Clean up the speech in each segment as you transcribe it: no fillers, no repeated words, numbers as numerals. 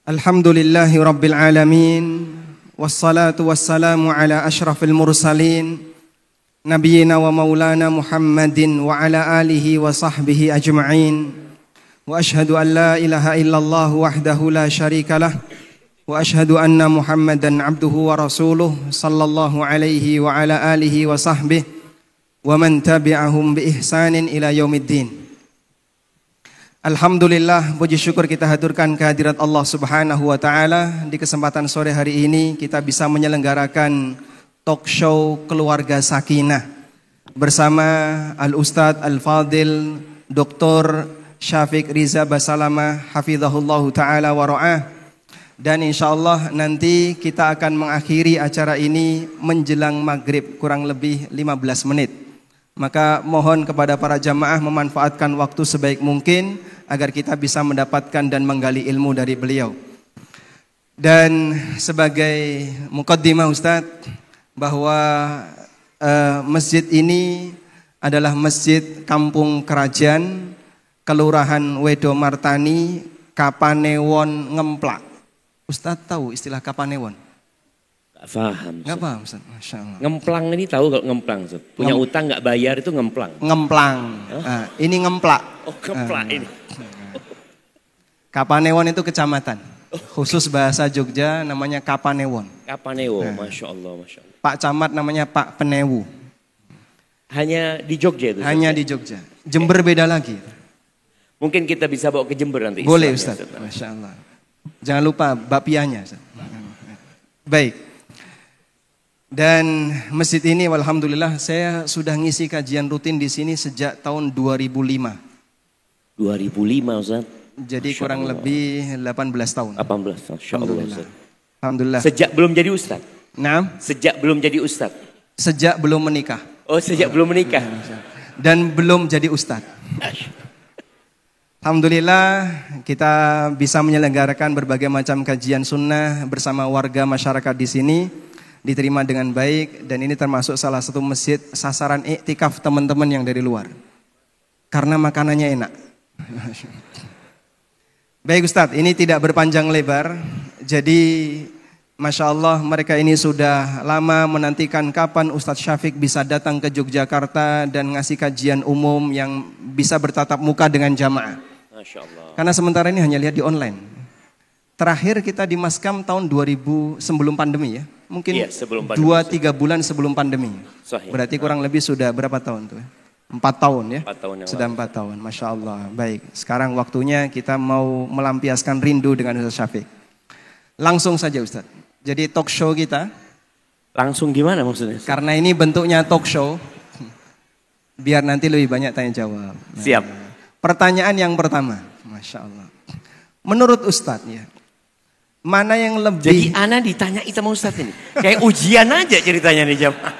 Alhamdulillahi Rabbil Alamin. Wassalatu wassalamu ala ashrafil mursalin Nabiyyina wa maulana Muhammadin wa ala alihi wa sahbihi ajma'in. Wa ashhadu an la ilaha illallah wahdahu la syarika lah. Wa ashhadu anna Muhammadan abduhu wa rasuluh sallallahu alaihi wa ala alihi wa sahbihi wa man tabi'ahum bi ihsanin ila yaumiddin. Alhamdulillah, puji syukur kita haturkan kehadirat Allah Subhanahu wa taala. Di kesempatan sore hari ini kita bisa menyelenggarakan talk show Keluarga Sakinah bersama Al-Ustadz Al-Fadil Dr. Syafiq Riza Basalamah hafizahullah taala wa ra'ah. Dan insyaallah nanti kita akan mengakhiri acara ini menjelang maghrib kurang lebih 15 menit. Maka mohon kepada para jamaah memanfaatkan waktu sebaik mungkin agar kita bisa mendapatkan dan menggali ilmu dari beliau. Dan sebagai muqaddimah Ustadz, bahwa masjid ini adalah masjid Kampung Kerajaan, Kelurahan Wedo Martani, Kapanewon, Ngemplak. Ustadz tahu istilah Kapanewon? Gak paham. Gak paham Ustaz, Masya Allah. Ngemplang ini tahu kalau ngemplang Ustaz? Punya utang gak bayar itu ngemplang. Ngemplang. Nah, ini ngemplak. Oh ngemplak ini. Kapanewon itu kecamatan. Khusus bahasa Jogja namanya Kapanewon. Kapanewon, Masya Allah, Masya Allah. Pak Camat namanya Pak Penewu. Hanya di Jogja itu? Hanya di Jogja. Jember beda lagi. Mungkin kita bisa bawa ke Jember nanti. Boleh Ustaz. Masya Allah. Jangan lupa bapianya Ustaz. Baik. Dan masjid ini alhamdulillah saya sudah ngisi kajian rutin di sini sejak tahun 2005. 2005 Ustaz. Jadi Masya kurang Allah. Lebih 18 tahun. 18, Masya Allah Ustaz. Alhamdulillah. Sejak belum jadi Ustaz? Nah. Sejak belum jadi Ustaz? Sejak belum menikah. Oh sejak belum menikah. Dan belum jadi Ustaz. Alhamdulillah kita bisa menyelenggarakan berbagai macam kajian sunnah bersama warga masyarakat di sini. Diterima dengan baik dan ini termasuk salah satu masjid sasaran iktikaf teman-teman yang dari luar. Karena makanannya enak. Baik Ustadz, ini tidak berpanjang lebar. Jadi Masya Allah mereka ini sudah lama menantikan kapan Ustadz Syafiq bisa datang ke Yogyakarta dan ngasih kajian umum yang bisa bertatap muka dengan jamaah. Masya Allah. Karena sementara ini hanya lihat di online. Terakhir kita di Maskam tahun 2000 sebelum pandemi ya. Mungkin iya, 2-3 bulan sebelum pandemi. Sahih. Berarti kurang lebih sudah berapa tahun tuh? 4 tahun ya? 4 tahun yang sudah 4 tahun, Masya Allah. Baik, sekarang waktunya kita mau melampiaskan rindu dengan Ustaz Syafiq. Langsung saja Ustaz. Jadi talk show kita. Langsung gimana maksudnya? Karena ini bentuknya talk show. Biar nanti lebih banyak tanya jawab. Nah, siap. Pertanyaan yang pertama. Masya Allah. Menurut Ustaz ya. Mana yang lebih... Jadi Ana ditanya sama Ustadz ini. Kayak ujian aja ceritanya nih jamaah.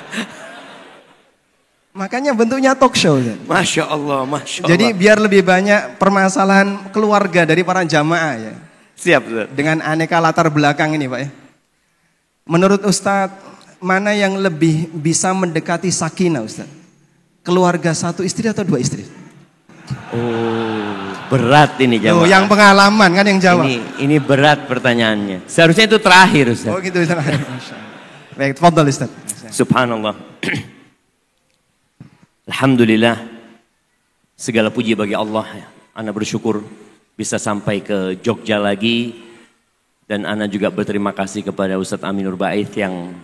Makanya bentuknya talk show. Masya Allah, Masya Allah. Jadi biar lebih banyak permasalahan keluarga dari para jamaah ya. Siap Ustaz. Dengan aneka latar belakang ini Pak ya. Menurut Ustadz, mana yang lebih bisa mendekati sakinah Ustadz? Keluarga satu istri atau 2 istri? Oh, berat ini jamaah. Oh, yang pengalaman kan yang jawab. Ini berat pertanyaannya. Seharusnya itu terakhir Ustaz. Oh gitu Ustaz. Baik, tafadhol Ustaz. Subhanallah. Alhamdulillah. Segala puji bagi Allah. Ana bersyukur bisa sampai ke Jogja lagi. Dan Ana juga berterima kasih kepada Ustadz Aminur Ba'ith yang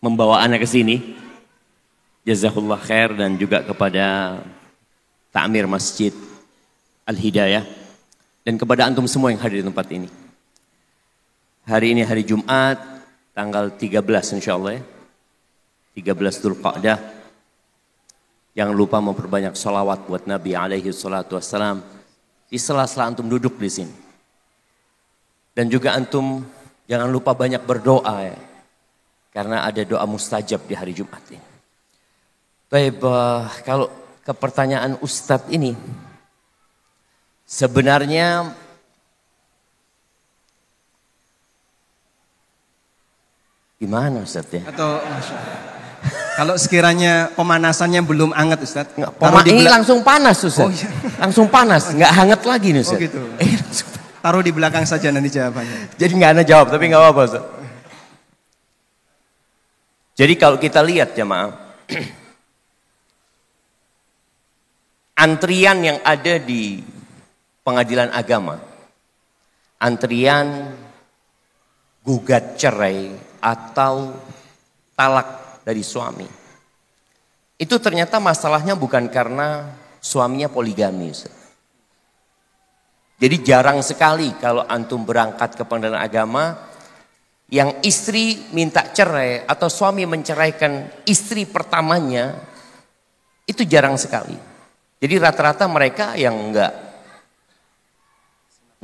membawa Ana ke sini. Jazakallah khair dan juga kepada Ta'mir Masjid Al-Hidayah dan kepada antum semua yang hadir di tempat ini. Hari ini hari Jumat tanggal 13 insyaallah ya. 13 Dzulqa'dah. Jangan lupa memperbanyak sholawat buat Nabi alaihi salatu wassalam di sela-sela antum duduk di sini. Dan juga antum jangan lupa banyak berdoa ya. Karena ada doa mustajab di hari Jumat ini. Baik, kalau ke pertanyaan Ustadz ini, sebenarnya gimana Ustadz ya? Atau kalau sekiranya pemanasannya belum hangat Ustadz? Ini langsung panas Ustadz. Oh, iya. Langsung panas, nggak hangat lagi nih Ustadz. Oh gitu. Taruh di belakang saja nanti jawabannya. Jadi nggak ana jawab, tapi nggak apa-apa Ustaz. Jadi kalau kita lihat jemaah, antrian yang ada di pengadilan agama, antrian gugat cerai atau talak dari suami, itu ternyata masalahnya bukan karena suaminya poligami. Jadi jarang sekali kalau antum berangkat ke pengadilan agama, yang istri minta cerai atau suami menceraikan istri pertamanya, itu jarang sekali. Jadi rata-rata mereka yang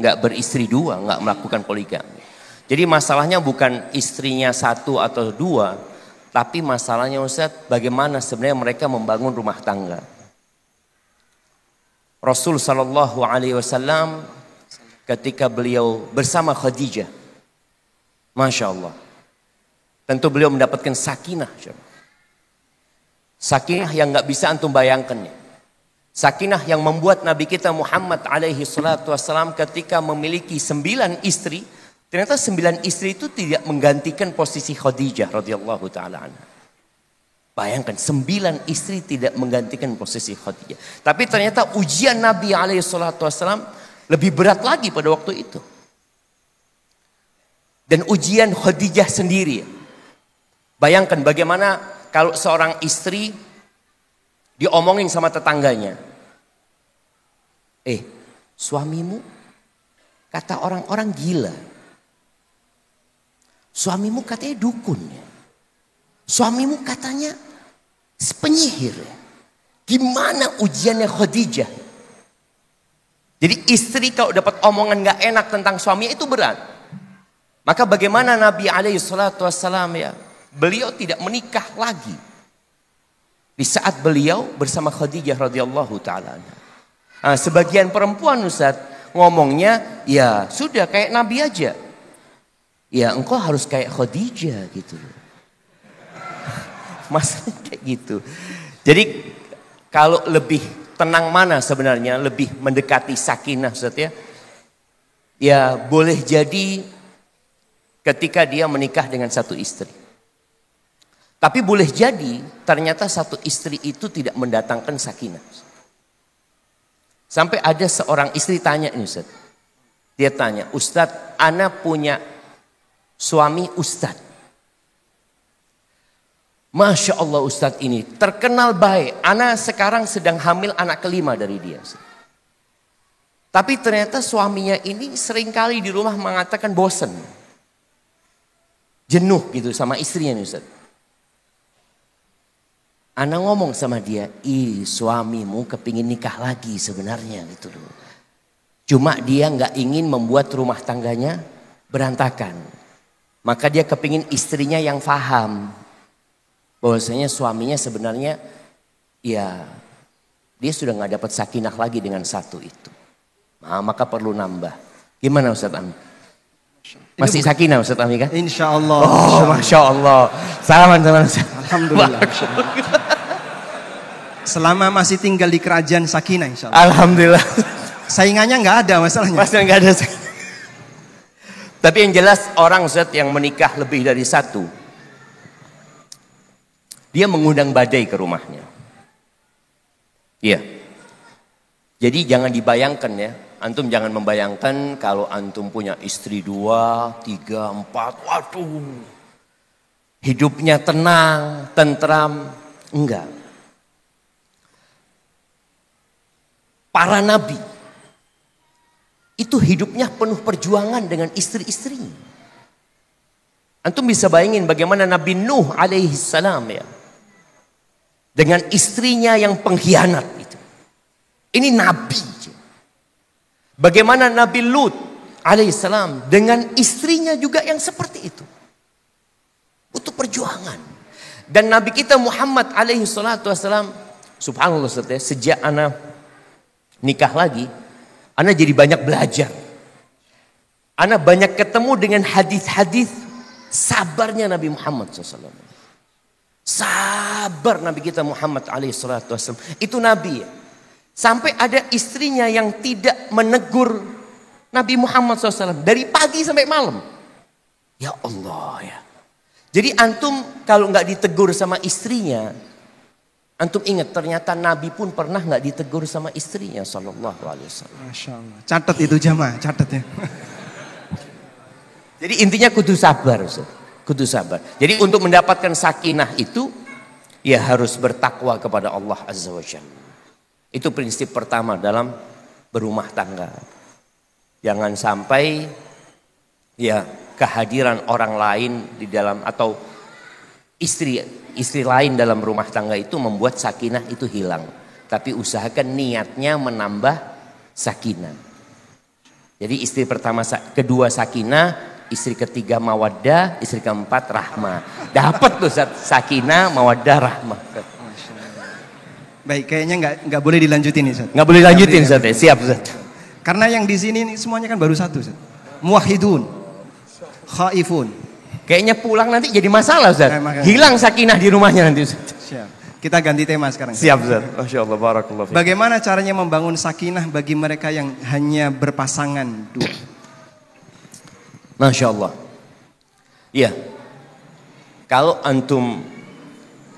nggak beristri dua, nggak melakukan poligami. Jadi masalahnya bukan istrinya satu atau dua, tapi masalahnya Ustaz, bagaimana sebenarnya mereka membangun rumah tangga. Rasul Shallallahu Alaihi Wasallam ketika beliau bersama Khadijah, Masya Allah, tentu beliau mendapatkan sakinah. Sakinah yang nggak bisa antum bayangkan. Sakinah yang membuat Nabi kita Muhammad alaihi salatu wassalam ketika memiliki 9 istri, ternyata 9 istri itu tidak menggantikan posisi Khadijah radhiyallahu taala anha. Bayangkan 9 istri tidak menggantikan posisi Khadijah. Tapi ternyata ujian Nabi alaihi salatu wassalam lebih berat lagi pada waktu itu. Dan ujian Khadijah sendiri. Bayangkan bagaimana kalau seorang istri diomongin sama tetangganya. Suamimu kata orang-orang gila. Suamimu katanya dukun. Suamimu katanya penyihir. Gimana ujiannya Khadijah? Jadi istri kalau dapat omongan gak enak tentang suaminya itu berat. Maka bagaimana Nabi alaihi salatu wassalam beliau tidak menikah lagi. Di saat beliau bersama Khadijah radhiyallahu taala. Sebagian perempuan Ustaz ngomongnya, ya sudah kayak Nabi aja. Ya engkau harus kayak Khadijah gitu. Masalahnya kayak gitu. Jadi kalau lebih tenang mana sebenarnya, lebih mendekati sakinah Ustaz ya. Ya boleh jadi ketika dia menikah dengan satu istri. Tapi boleh jadi ternyata satu istri itu tidak mendatangkan sakinah. Sampai ada seorang istri tanya ini Ustaz. Dia tanya, Ustaz, ana punya suami Ustaz. Masya Allah Ustaz ini terkenal baik. Ana sekarang sedang hamil anak kelima dari dia. Ustaz. Tapi ternyata suaminya ini seringkali di rumah mengatakan bosan. Jenuh gitu sama istrinya nih Ustaz. Ana ngomong sama dia, suamimu kepingin nikah lagi sebenarnya gitu loh. Cuma dia nggak ingin membuat rumah tangganya berantakan. Maka dia kepingin istrinya yang faham bahwasanya suaminya sebenarnya ya dia sudah nggak dapat sakinah lagi dengan satu itu. Maka perlu nambah. Gimana Ustaz Ami? Masih sakinah Ustaz Ami kan? Insya Allah. Oh Masya Allah. Salaman sama Ustaz. Alhamdulillah. Selama masih tinggal di kerajaan sakinah insya Allah. Alhamdulillah. Saingannya nggak ada masalahnya. Masalahnya nggak ada. Tapi yang jelas orang Ustaz yang menikah lebih dari satu, dia mengundang badai ke rumahnya. Iya. Jadi jangan dibayangkan ya. Antum jangan membayangkan kalau antum punya istri 2, 3, 4. Waduh. Hidupnya tenang, tentram. Enggak. Para nabi. Itu hidupnya penuh perjuangan dengan istri-istrinya. Antum bisa bayangin bagaimana Nabi Nuh alaihi salam ya. Dengan istrinya yang pengkhianat itu. Ini nabi. Bagaimana Nabi Lut alaihissalam dengan istrinya juga yang seperti itu. Butuh perjuangan. Dan Nabi kita Muhammad alaihissalam, subhanallah sejak ana nikah lagi, ana jadi banyak belajar. Ana banyak ketemu dengan hadis-hadis sabarnya Nabi Muhammad SAW. Sabar Nabi kita Muhammad alaihissalam. Itu Nabi ya. Sampai ada istrinya yang tidak menegur Nabi Muhammad SAW dari pagi sampai malam. Ya Allah ya. Jadi antum kalau nggak ditegur sama istrinya, antum ingat ternyata Nabi pun pernah nggak ditegur sama istrinya Sallallahu Alaihi Wasallam. Masya Allah. Catat itu jamaah, catat ya. Jadi intinya kudu sabar, Ustaz. Kudu sabar. Jadi untuk mendapatkan sakinah itu, ya harus bertakwa kepada Allah Azza wa Jalla. Itu prinsip pertama dalam berumah tangga. Jangan sampai ya kehadiran orang lain di dalam atau istri lain dalam rumah tangga itu membuat sakinah itu hilang. Tapi usahakan niatnya menambah sakinah. Jadi istri pertama, kedua sakinah, istri ketiga mawaddah, istri keempat rahmah. Dapat tuh sakinah, mawaddah, rahmah. Baik, kayaknya nggak boleh dilanjutin nih, Ustaz. Nggak boleh lanjutin, Ustaz. Siap, Ustaz. Karena yang di sini semuanya kan baru satu, Ustaz. Muwahhidun, khaifun. Kayaknya pulang nanti jadi masalah, Ustaz. Hilang sakinah di rumahnya nanti, Ustaz. Siap. Kita ganti tema sekarang. Siap, Ustaz. Masya Allah, barakallah. Bagaimana caranya membangun sakinah bagi mereka yang hanya berpasangan dua? Masya Allah. Iya. Kalau antum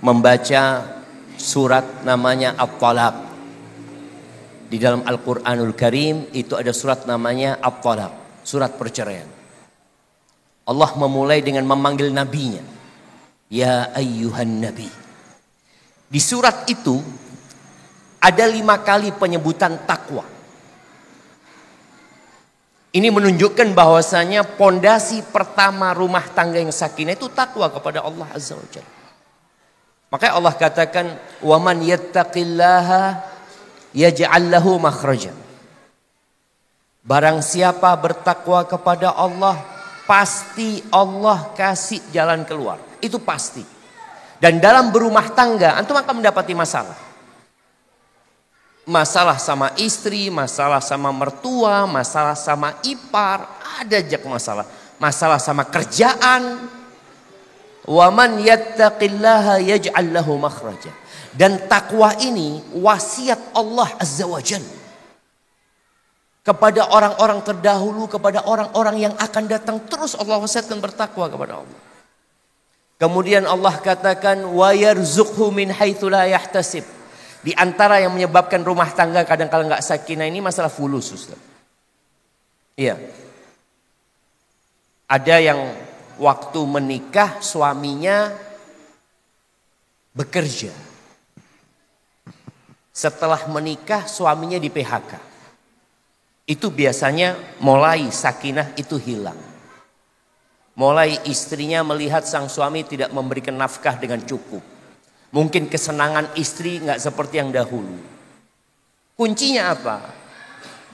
membaca surat namanya At-Talaq. Di dalam Al-Quranul Karim itu ada surat namanya At-Talaq. Surat perceraian. Allah memulai dengan memanggil nabinya. Ya ayyuhan nabi. Di surat itu ada 5 kali penyebutan takwa. Ini menunjukkan bahwasanya pondasi pertama rumah tangga yang sakinah itu takwa kepada Allah Azza wa Jalla. Makanya Allah katakan, "Wa man yattaqillaha yaj'al lahu makhraja." Barang siapa bertakwa kepada Allah, pasti Allah kasih jalan keluar. Itu pasti. Dan dalam berumah tangga, antum akan mendapati masalah. Masalah sama istri, masalah sama mertua, masalah sama ipar, ada aja masalah. Masalah sama kerjaan. Wa man yattaqillaha yaj'al lahu makhraja. Dan takwa ini wasiat Allah Azza wa Jalla kepada orang-orang terdahulu, kepada orang-orang yang akan datang, terus Allah wasiatkan bertakwa kepada Allah. Kemudian Allah katakan wa yarzuqhu min haitsu la yahtasib. Di antara yang menyebabkan rumah tangga kadang-kala enggak sakinah ini masalah fulus, Ustaz. Iya. Ada yang waktu menikah suaminya bekerja. Setelah menikah suaminya di PHK. Itu biasanya mulai sakinah itu hilang. Mulai istrinya melihat sang suami tidak memberikan nafkah dengan cukup. Mungkin kesenangan istri nggak seperti yang dahulu. Kuncinya apa?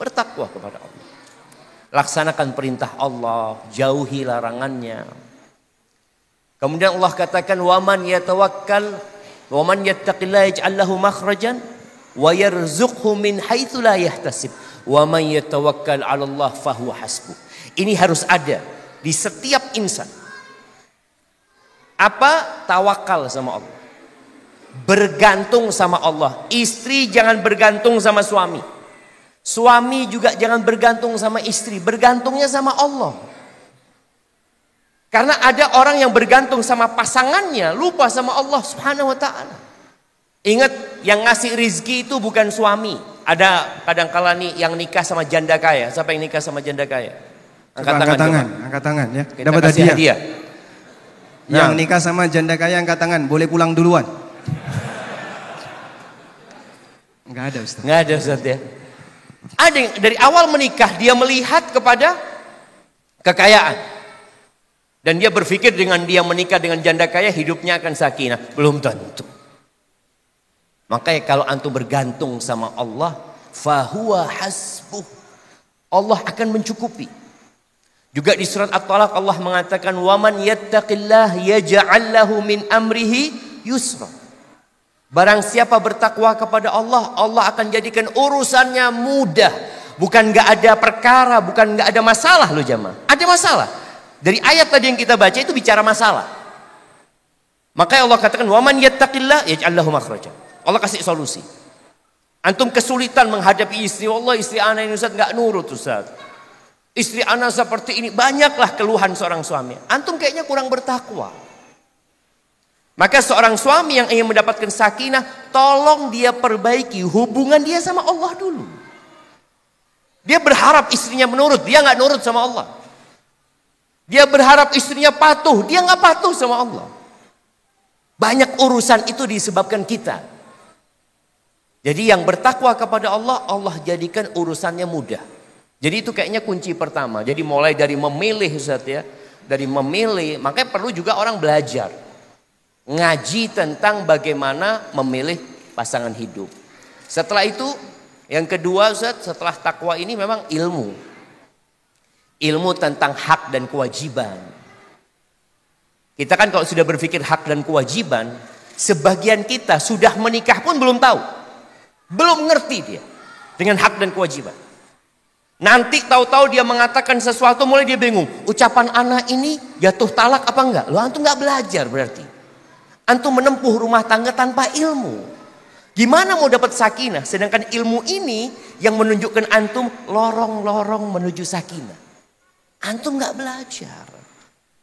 Bertakwa kepada Allah. Laksanakan perintah Allah, jauhi larangannya. Kemudian Allah katakan, "Waman yatawakkal, waman yattaqillaha yaj'al lahu makhrajan wa yarzuqhu min haitsu la yahtasib. Waman yatawakkal 'ala Allah fahuwa hasbuh." Ini harus ada di setiap insan. Apa? Tawakal sama Allah. Bergantung sama Allah. Istri jangan bergantung sama suami. Suami juga jangan bergantung sama istri. Bergantungnya sama Allah. Karena ada orang yang bergantung sama pasangannya, lupa sama Allah Subhanahu wa ta'ala. Ingat, yang ngasih rizki itu bukan suami. Ada kadang-kala nih yang nikah sama janda kaya. Siapa yang nikah sama janda kaya? Angkat tangan ya. Kita dapat hadiah. Yang nikah sama janda kaya angkat tangan, boleh pulang duluan. Enggak ada, Ustaz. Enggak ada, Ustaz ya. Ada yang dari awal menikah dia melihat kepada kekayaan. Dan dia berpikir dengan dia menikah dengan janda kaya hidupnya akan sakinah. Belum tentu. Makanya kalau antum bergantung sama Allah, fahuwa hasbuh. Allah akan mencukupi. Juga di surat At-Talaq Allah mengatakan, "Waman yattaqillah yaj'al lahu min amrihi yusra." Barang siapa bertakwa kepada Allah, Allah akan jadikan urusannya mudah. Bukan nggak ada perkara, bukan nggak ada masalah loh jamaah. Ada masalah. Dari ayat tadi yang kita baca itu bicara masalah. Makanya Allah katakan, "Waman yattaqillah yaj'al lahu makhraja." Allah kasih solusi. Antum kesulitan menghadapi istri, Allah istri anak ini Ustaz nggak nurut Ustaz. Istri ana seperti ini. Banyaklah keluhan seorang suami. Antum kayaknya kurang bertakwa. Maka seorang suami yang ingin mendapatkan sakinah, tolong dia perbaiki hubungan dia sama Allah dulu. Dia berharap istrinya menurut, dia nggak nurut sama Allah. Dia berharap istrinya patuh, dia nggak patuh sama Allah. Banyak urusan itu disebabkan kita. Jadi yang bertakwa kepada Allah, Allah jadikan urusannya mudah. Jadi itu kayaknya kunci pertama. Jadi mulai dari memilih, Ustaz ya, dari memilih, makanya perlu juga orang belajar. Ngaji tentang bagaimana memilih pasangan hidup. Setelah itu, yang kedua Ustaz, setelah takwa ini memang ilmu. Ilmu tentang hak dan kewajiban. Kita kan kalau sudah berpikir hak dan kewajiban, sebagian kita sudah menikah pun belum tahu. Belum ngerti dia dengan hak dan kewajiban. Nanti tahu-tahu dia mengatakan sesuatu, mulai dia bingung. Ucapan anak ini jatuh talak apa enggak? Loh, antum enggak belajar berarti. Antum menempuh rumah tangga tanpa ilmu. Gimana mau dapat sakinah? Sedangkan ilmu ini yang menunjukkan antum lorong-lorong menuju sakinah. Antum enggak belajar.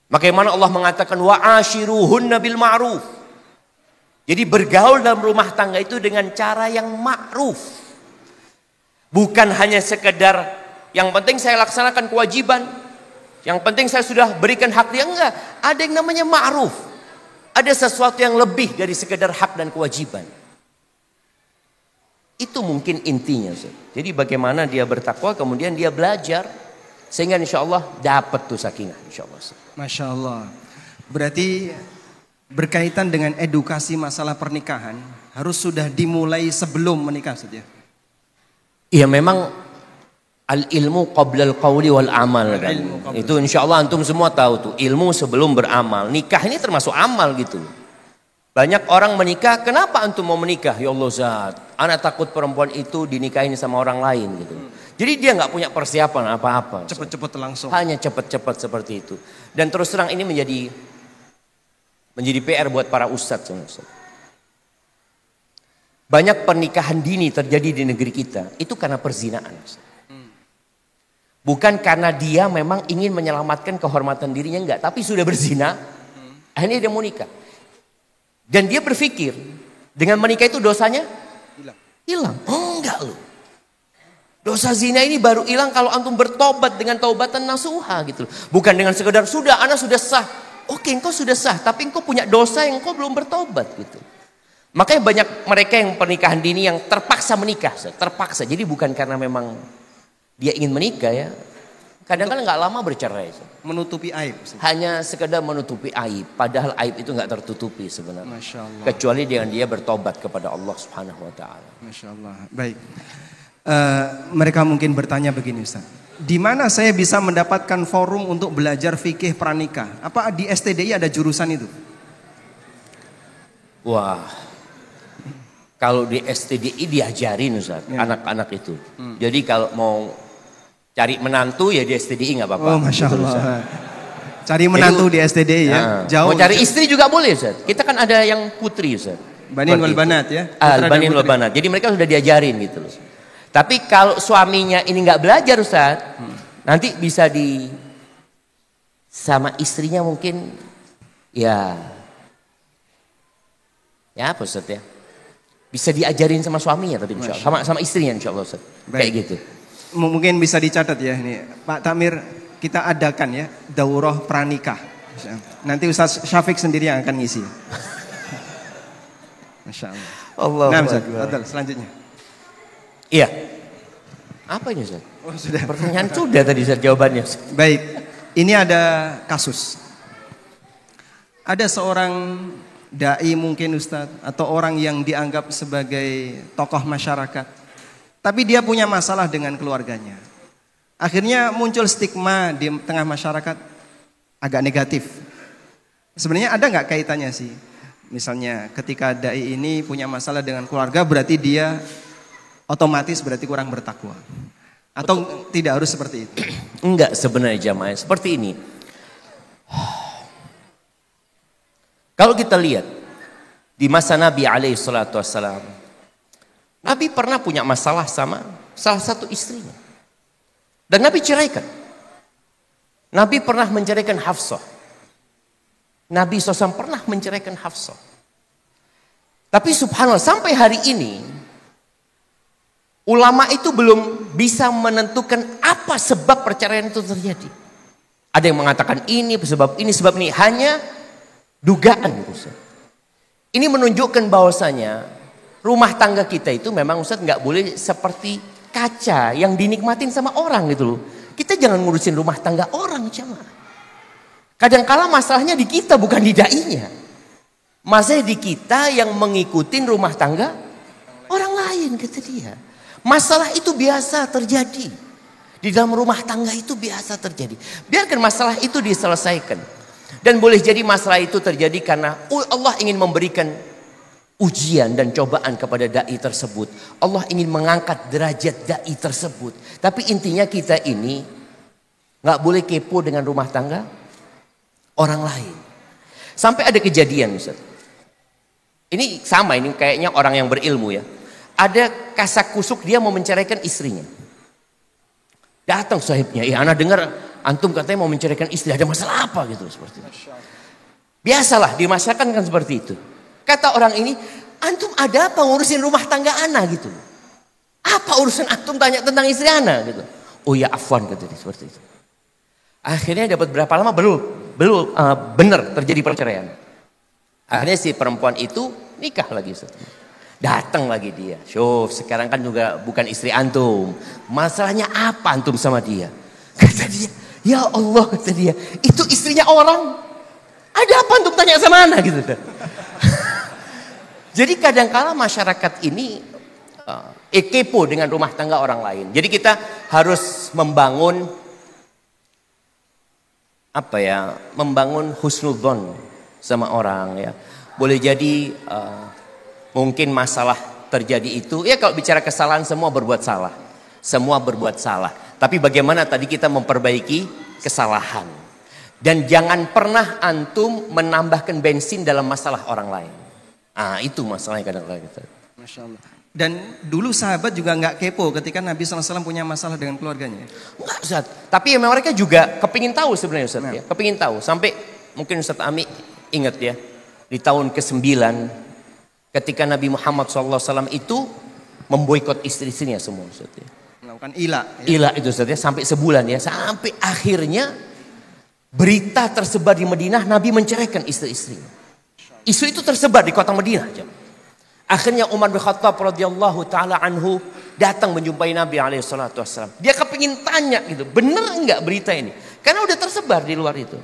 Bagaimana Allah mengatakan wa ashiruhunna bil ma'ruf. Jadi bergaul dalam rumah tangga itu dengan cara yang ma'ruf. Bukan hanya sekedar yang penting saya laksanakan kewajiban. Yang penting saya sudah berikan hak dia. Enggak. Ada yang namanya ma'ruf. Ada sesuatu yang lebih dari sekedar hak dan kewajiban. Itu mungkin intinya. Jadi bagaimana dia bertakwa kemudian dia belajar. Sehingga insya Allah dapat tuh sakinah. Insya Allah. Masya Allah. Berarti berkaitan dengan edukasi masalah pernikahan harus sudah dimulai sebelum menikah saja. Iya memang al-ilmu qabla al-qawli wal amal kan. Itu insya Allah antum semua tahu tuh. Ilmu sebelum beramal. Nikah ini termasuk amal gitu. Banyak orang menikah. Kenapa antum mau menikah? Ya Allah Zat. Anak takut perempuan itu dinikahin sama orang lain gitu. Jadi dia nggak punya persiapan apa-apa. Cepet-cepet langsung. Hanya cepet-cepet seperti itu. Dan terus terang ini menjadi PR buat para ustadz. Banyak pernikahan dini terjadi di negeri kita. Itu karena perzinaan. Bukan karena dia memang ingin menyelamatkan kehormatan dirinya. Enggak. Tapi sudah berzina. Akhirnya dia mau nikah. Dan dia berpikir. Dengan menikah itu dosanya hilang. Enggak loh. Dosa zina ini baru hilang kalau antum bertobat dengan taubatan nasuha gitu. Bukan dengan sekedar sudah anak sudah sah. Oke engkau sudah sah. Tapi engkau punya dosa yang engkau belum bertobat gitu. Makanya banyak mereka yang pernikahan dini yang terpaksa menikah. Terpaksa. Jadi bukan karena memang dia ingin menikah ya. Kadang-kadang nggak lama bercerai. Menutupi aib. Hanya sekedar menutupi aib. Padahal aib itu nggak tertutupi sebenarnya. Masya Allah. Kecuali dengan dia bertobat kepada Allah Subhanahu Wa Taala. Masya Allah. Baik. Mereka mungkin bertanya begini Ustaz. Di mana saya bisa mendapatkan forum untuk belajar fikih pranikah? Apa di STDI ada jurusan itu? Wah. Kalau di STDI diajarin Ustaz, anak-anak itu. Jadi kalau mau cari menantu ya di STDI nggak apa-apa. Oh Masya Allah. Cari menantu di STDI ya. Jauh. Mau cari istri juga boleh Ustaz. Kita kan ada yang putri Ustaz. Banin wal banat ya. Banin wal banat. Jadi mereka sudah diajarin gitu loh. Tapi kalau suaminya ini nggak belajar Ustaz, nanti bisa sama istrinya mungkin ya apa Ustaz ya? Bisa diajarin sama suaminya tapi insya Allah. Sama istrinya insya Allah Ustaz. Kayak gitu. Mungkin bisa dicatat ya ini Pak Takmir, kita adakan ya daurah pranikah. Nanti Ustaz Syafiq sendiri yang akan ngisi. Masya Allah. Nah Ustaz, selanjutnya. Iya. Apa ini Ustaz? Oh, sudah. Pertanyaan sudah tadi Ustaz jawabannya. Baik. Ini ada kasus. Ada seorang dai mungkin Ustaz atau orang yang dianggap sebagai tokoh masyarakat. Tapi dia punya masalah dengan keluarganya. Akhirnya muncul stigma di tengah masyarakat agak negatif. Sebenarnya ada nggak kaitannya sih? Misalnya ketika dai ini punya masalah dengan keluarga berarti dia otomatis berarti kurang bertakwa. Atau betul, tidak harus seperti itu? Enggak sebenarnya jamaah. Seperti ini. Kalau kita lihat di masa Nabi SAW, Nabi pernah punya masalah sama salah satu istrinya. Dan Nabi ceraikan. Nabi pernah menceraikan Hafsah. Nabi SAW pernah menceraikan Hafsah. Tapi subhanallah sampai hari ini ulama itu belum bisa menentukan apa sebab perceraian itu terjadi. Ada yang mengatakan ini sebab ini, hanya dugaan. Ustaz. Ini menunjukkan bahwasanya rumah tangga kita itu memang Ustaz nggak boleh seperti kaca yang dinikmatin sama orang gitu loh. Kita jangan ngurusin rumah tangga orang, jemaah. Kadang-kala masalahnya di kita bukan di dai-nya. Masalah di kita yang mengikutin rumah tangga orang lain, kata dia. Masalah itu biasa terjadi. Di dalam rumah tangga itu biasa terjadi. Biarkan masalah itu diselesaikan. Dan boleh jadi masalah itu terjadi karena Allah ingin memberikan ujian dan cobaan kepada dai tersebut. Allah ingin mengangkat derajat dai tersebut. Tapi intinya kita ini nggak boleh kepo dengan rumah tangga orang lain. Sampai ada kejadian, Ustaz. Ini sama, ini kayaknya orang yang berilmu ya. Ada kasak kusuk dia mau menceraikan istrinya. Datang sahibnya, ya anak dengar antum katanya mau menceraikan istri, ada masalah apa gitu seperti itu. Biasalah di masyarakat kan seperti itu. Kata orang ini, antum ada apa ngurusin rumah tangga ana gitu. Apa urusan antum tanya tentang istri ana gitu. Oh ya afwan kata dia seperti itu. Akhirnya dapat berapa lama belum benar terjadi perceraian. Akhirnya si perempuan itu nikah lagi. Datang lagi dia. Syuf, sekarang kan juga bukan istri antum. Masalahnya apa antum sama dia? Kata dia, ya Allah kata dia, itu istrinya orang. Ada apa antum tanya sama ana gitu. Jadi kadang-kala masyarakat ini kepo dengan rumah tangga orang lain. Jadi kita harus membangun membangun husnudzon sama orang ya. Boleh jadi mungkin masalah terjadi itu ya, kalau bicara kesalahan semua berbuat salah. Semua berbuat salah. Tapi bagaimana tadi kita memperbaiki kesalahan. Dan jangan pernah antum menambahkan bensin dalam masalah orang lain. Itu masalahnya kadang-kadang kita. Masya Allah. Dan dulu sahabat juga nggak kepo ketika Nabi SAW punya masalah dengan keluarganya. Enggak Ustaz. Tapi mereka juga kepingin tahu sebenarnya Ustaz ya. Kepingin tahu. Sampai mungkin Ustaz Ami ingat ya. Di tahun ke-9 ketika Nabi Muhammad SAW itu memboikot istri-istrinya semua Ustaz ya. Melakukan ila. Ya. Ila itu Ustaz ya. Sampai sebulan ya. Sampai akhirnya berita tersebar di Madinah Nabi menceraikan istri-istrinya. Isu itu tersebar di kota Madinah. Akhirnya Umar bin Khattab radhiyallahu taala anhu datang menjumpai Nabi alaihi salatu wasallam. Dia kepingin tanya gitu, benar enggak berita ini? Karena udah tersebar di luar itu.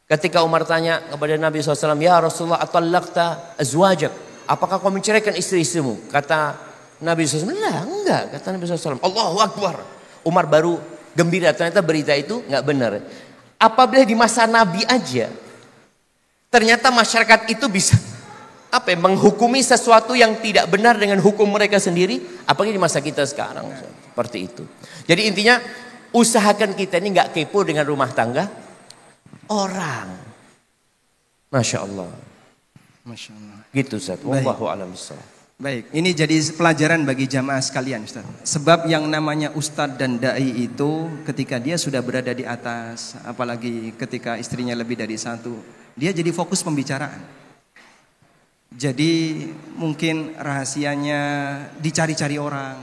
Ketika Umar tanya kepada Nabi SAW, ya Rasulullah atallaqta azwajak? Apakah kau menceraikan istri-istrimu? Kata Nabi SAW, lah enggak. Kata Nabi SAW, Allahu Akbar. Umar baru gembira, ternyata berita itu enggak benar. Apabila di masa Nabi aja, ternyata masyarakat itu bisa menghukumi sesuatu yang tidak benar dengan hukum mereka sendiri, apalagi di masa kita sekarang seperti itu. Jadi intinya usahakan kita ini nggak kepo dengan rumah tangga orang. Masya Allah. Masya Allah. Gitu Ustaz. Wallahu a'lam bishawab. Baik, ini jadi pelajaran bagi jamaah sekalian Ustaz. Sebab yang namanya ustadz dan dai itu ketika dia sudah berada di atas, apalagi ketika istrinya lebih dari satu, dia jadi fokus pembicaraan. Jadi mungkin rahasianya dicari-cari orang.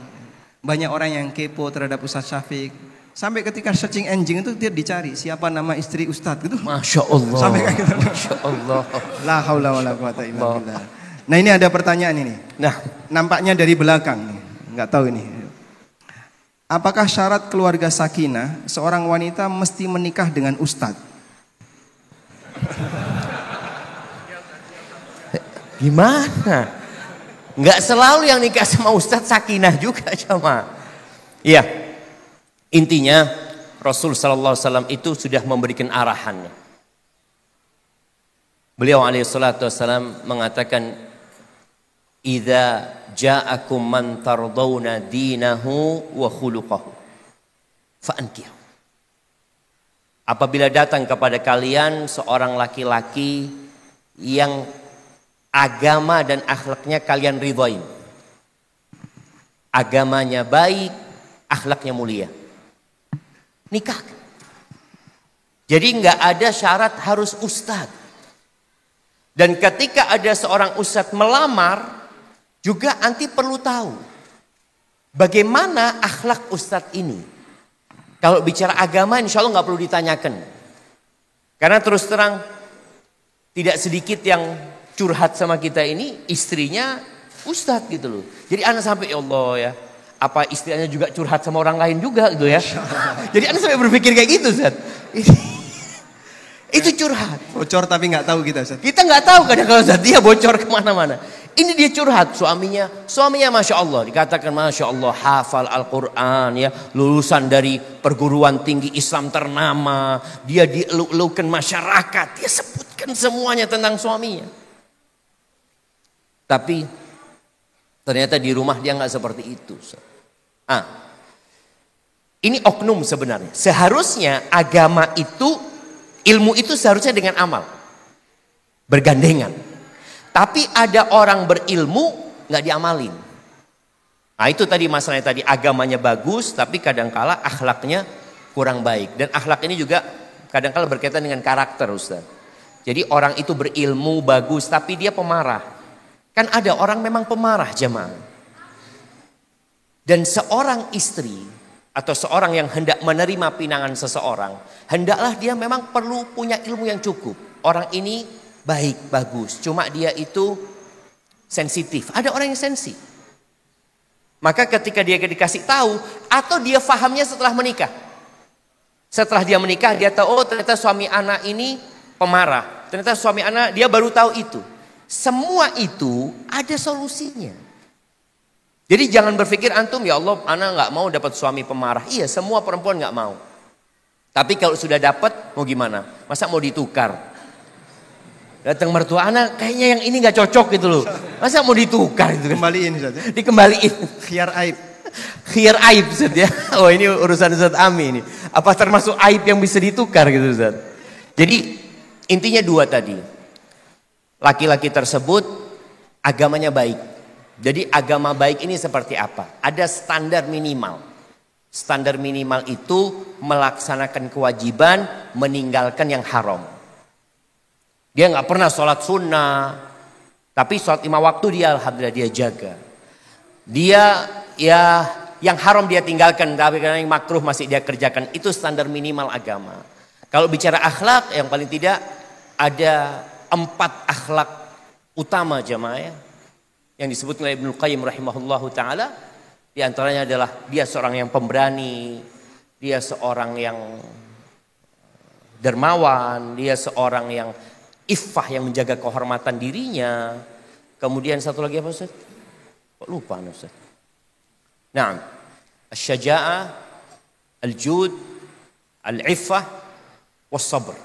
Banyak orang yang kepo terhadap Ustaz Syafiq. Sampai ketika searching engine itu dia dicari siapa nama istri Ustaz gitu. Masya Allah. Sampai kayak gitu. Masya Allah. La haula wala quwata illa billah. Nah ini ada pertanyaan ini. Nah, nampaknya dari belakang nih. Nggak tahu ini. Apakah syarat keluarga sakinah seorang wanita mesti menikah dengan ustadz? Gimana? Nggak selalu yang nikah sama ustadz sakinah juga sama. Iya. Intinya Rasul sallallahu alaihi wasallam itu sudah memberikan arahan. Beliau alaihi salatu wasallam mengatakan, "Idza ja'akum man tardawna dinahu wa khuluquhu fa'ankihu." Apabila datang kepada kalian seorang laki-laki yang agama dan akhlaknya kalian ridhoi. Agamanya baik, akhlaknya mulia. Nikah. Jadi nggak ada syarat harus ustadz. Dan ketika ada seorang ustadz melamar, juga anti perlu tahu bagaimana akhlak ustadz ini. Kalau bicara agama insya Allah nggak perlu ditanyakan. Karena terus terang tidak sedikit yang curhat sama kita ini istrinya ustadz gitu loh. Jadi anak sampai ya Allah ya, apa istrinya juga curhat sama orang lain juga gitu ya. Jadi anak sampai berpikir kayak gitu Ustaz. Itu curhat. Bocor tapi nggak tahu kita Ustaz. Kita nggak tahu kadang kalau Ustaz dia bocor kemana-mana. Ini dia curhat suaminya Masya Allah. Dikatakan Masya Allah hafal Al-Quran ya. Lulusan dari perguruan tinggi Islam ternama. Dia dieluk-elukan masyarakat. Dia sebutkan semuanya tentang suaminya. Tapi ternyata di rumah dia nggak seperti itu. Ini oknum sebenarnya. Seharusnya agama itu, ilmu itu seharusnya dengan amal. Bergandengan. Tapi ada orang berilmu nggak diamalin. Nah itu tadi masalahnya tadi agamanya bagus tapi kadangkala akhlaknya kurang baik. Dan akhlak ini juga kadangkala berkaitan dengan karakter Ustaz. Jadi orang itu berilmu bagus tapi dia pemarah. Kan ada orang memang pemarah jemaah. Dan seorang istri atau seorang yang hendak menerima pinangan seseorang, hendaklah dia memang perlu punya ilmu yang cukup. Orang ini baik, bagus. Cuma dia itu sensitif. Ada orang yang sensi. Maka ketika dia dikasih tahu, atau dia fahamnya setelah menikah. Setelah dia menikah, dia tahu, oh ternyata suami anak ini pemarah. Ternyata suami anak, dia baru tahu itu. Semua itu ada solusinya. Jadi jangan berpikir antum, ya Allah, anak nggak mau dapat suami pemarah. Iya, semua perempuan nggak mau. Tapi kalau sudah dapat, mau gimana? Masa mau ditukar? Datang mertua anak, kayaknya yang ini nggak cocok gitu loh. Masa mau ditukar gitu? Kembaliin Ustaz ya. Dikembaliin. Khiar aib. Khiar aib Ustaz ya. Oh ini urusan Ustaz Ami ini. Apa termasuk aib yang bisa ditukar gitu Ustaz? Jadi intinya dua tadi. Laki-laki tersebut agamanya baik. Jadi agama baik ini seperti apa? Ada standar minimal. Standar minimal itu melaksanakan kewajiban, meninggalkan yang haram. Dia nggak pernah sholat sunnah, tapi sholat 5 waktu dia alhamdulillah dia jaga. Dia ya yang haram dia tinggalkan, tapi karena yang makruh masih dia kerjakan. Itu standar minimal agama. Kalau bicara akhlak, yang paling tidak ada 4 akhlak utama jemaah ya, yang disebut oleh Ibnu Qayyim rahimahullahu taala. Di antaranya adalah dia seorang yang pemberani, dia seorang yang dermawan, dia seorang yang iffah yang menjaga kehormatan dirinya. Kemudian satu lagi apa Ustaz? Kok lupa Ustaz? Nah, asy-syaja'ah, al-jud, al-iffah, was-sabr.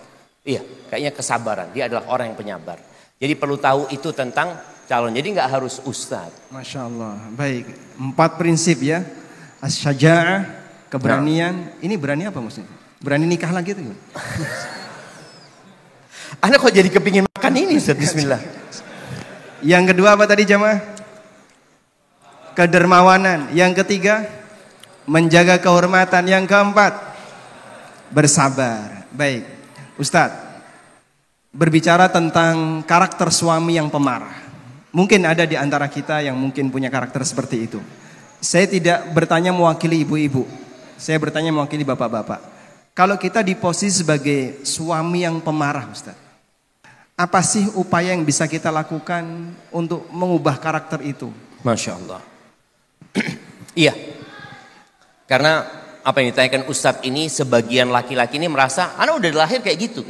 Iya, kayaknya kesabaran. Dia adalah orang yang penyabar. Jadi perlu tahu itu tentang calon. Jadi nggak harus ustaz. Masya Allah. Baik, 4 prinsip ya. Asy-syaja'ah, keberanian. Ini berani apa maksudnya? Berani nikah lagi tuh? Anak kok jadi kepingin makan ini Ustaz, bismillah. Yang kedua apa tadi jamaah? Kedermawanan. Yang ketiga, menjaga kehormatan. Yang keempat, bersabar. Baik, Ustadz, berbicara tentang karakter suami yang pemarah. Mungkin ada di antara kita yang mungkin punya karakter seperti itu. Saya tidak bertanya mewakili ibu-ibu. Saya bertanya mewakili bapak-bapak. Kalau kita di posisi sebagai suami yang pemarah Ustaz, apa sih upaya yang bisa kita lakukan untuk mengubah karakter itu? Masya Allah. Iya. Karena apa yang ditanyakan Ustadz ini, sebagian laki-laki ini merasa anak udah lahir kayak gitu.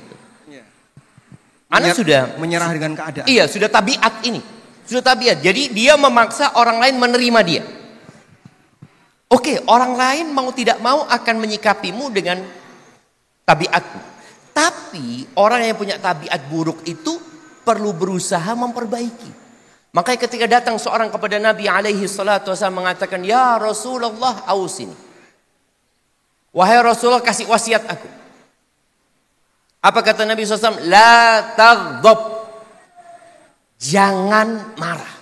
Anak sudah menyerah dengan keadaan. Iya, sudah tabiat ini. Sudah tabiat. Jadi dia memaksa orang lain menerima dia. Oke, orang lain mau tidak mau akan menyikapimu dengan tabiatmu. Tapi orang yang punya tabiat buruk itu perlu berusaha memperbaiki. Makanya ketika datang seorang kepada Nabi alaihi salatu wasallam mengatakan, "Ya Rasulullah, ausini." Wahai Rasulullah, kasih wasiat aku. Apa kata Nabi SAW? La taghdab. Jangan marah.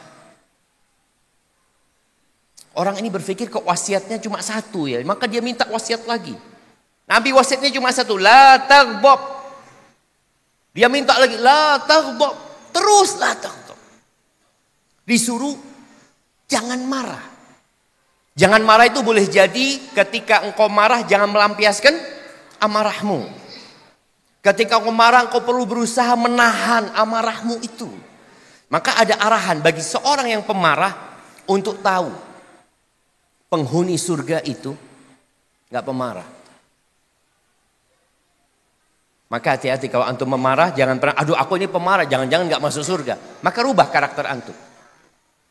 Orang ini berpikir kok wasiatnya cuma 1 ya. Maka dia minta wasiat lagi. Nabi wasiatnya cuma satu, la taghdab. Dia minta lagi, la taghdab. Terus la taghdab. Disuruh jangan marah. Jangan marah itu boleh jadi ketika engkau marah jangan melampiaskan amarahmu. Ketika engkau marah engkau perlu berusaha menahan amarahmu itu. Maka ada arahan bagi seorang yang pemarah untuk tahu penghuni surga itu nggak pemarah. Maka hati-hati kalau antum memarah, jangan pernah, aduh aku ini pemarah, jangan-jangan nggak masuk surga. Maka rubah karakter antum.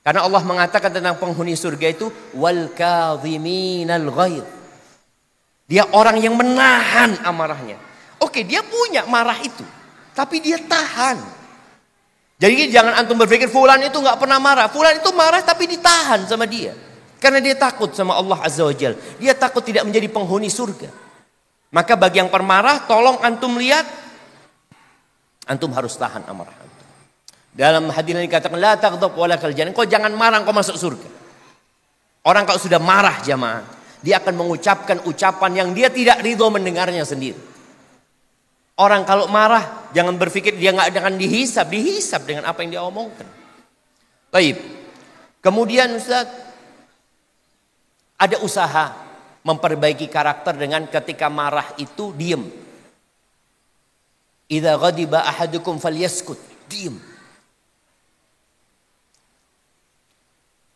Karena Allah mengatakan tentang penghuni surga itu wal kadhiminal ghaidh. Dia orang yang menahan amarahnya. Oke, dia punya marah itu, tapi dia tahan. Jadi jangan antum berpikir fulan itu nggak pernah marah. Fulan itu marah tapi ditahan sama dia. Karena dia takut sama Allah Azza wa Jalla. Dia takut tidak menjadi penghuni surga. Maka bagi yang pemarah, tolong antum lihat, antum harus tahan amarah antum. Dalam hadis ini dikatakan la taghdab wala kal jannah. Kau jangan marah, kau masuk surga. Orang kalau sudah marah jamaah, dia akan mengucapkan ucapan yang dia tidak ridho mendengarnya sendiri. Orang kalau marah, jangan berpikir dia nggak akan dihisab dengan apa yang dia omongkan. Baik. Kemudian Ustaz, ada usaha memperbaiki karakter dengan ketika marah itu diem. Idza ghadiba ahadukum falyaskut, diem.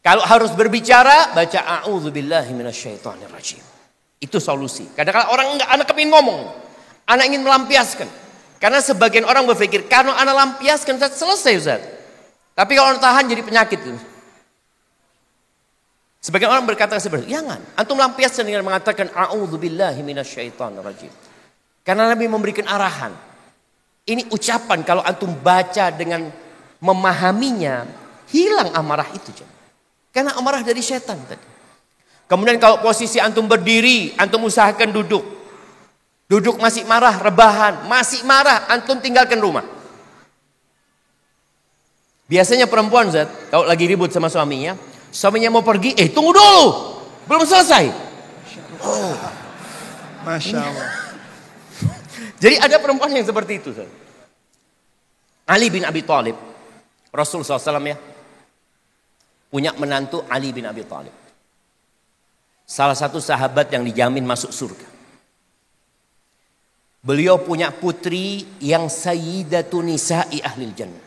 Kalau harus berbicara, baca a'udzubillahi minasyaitonirrajim. Itu solusi. Kadang-kadang orang anak kepingin ngomong, anak ingin melampiaskan. Karena sebagian orang berpikir, kalau anak lampiaskan selesai Ustaz. Tapi kalau anak tahan jadi penyakit. Sebagian orang berkata seperti itu. Jangan. Antum lampiaskan dengan mengatakan a'udzubillahi minasyaitonirrajim. Karena Nabi memberikan arahan. Ini ucapan kalau antum baca dengan memahaminya, hilang amarah itu. Karena amarah dari setan tadi. Kemudian kalau posisi antum berdiri, antum usahakan duduk. Duduk masih marah, rebahan, masih marah, antum tinggalkan rumah. Biasanya perempuan Zat, kalau lagi ribut sama suaminya mau pergi, tunggu dulu, belum selesai. Oh, Masya Allah. Jadi ada perempuan yang seperti itu Zat. Ali bin Abi Thalib, Rasul SAW ya, punya menantu Ali bin Abi Thalib. Salah satu sahabat yang dijamin masuk surga. Beliau punya putri yang sayyidatu nisa'i ahlil jannah.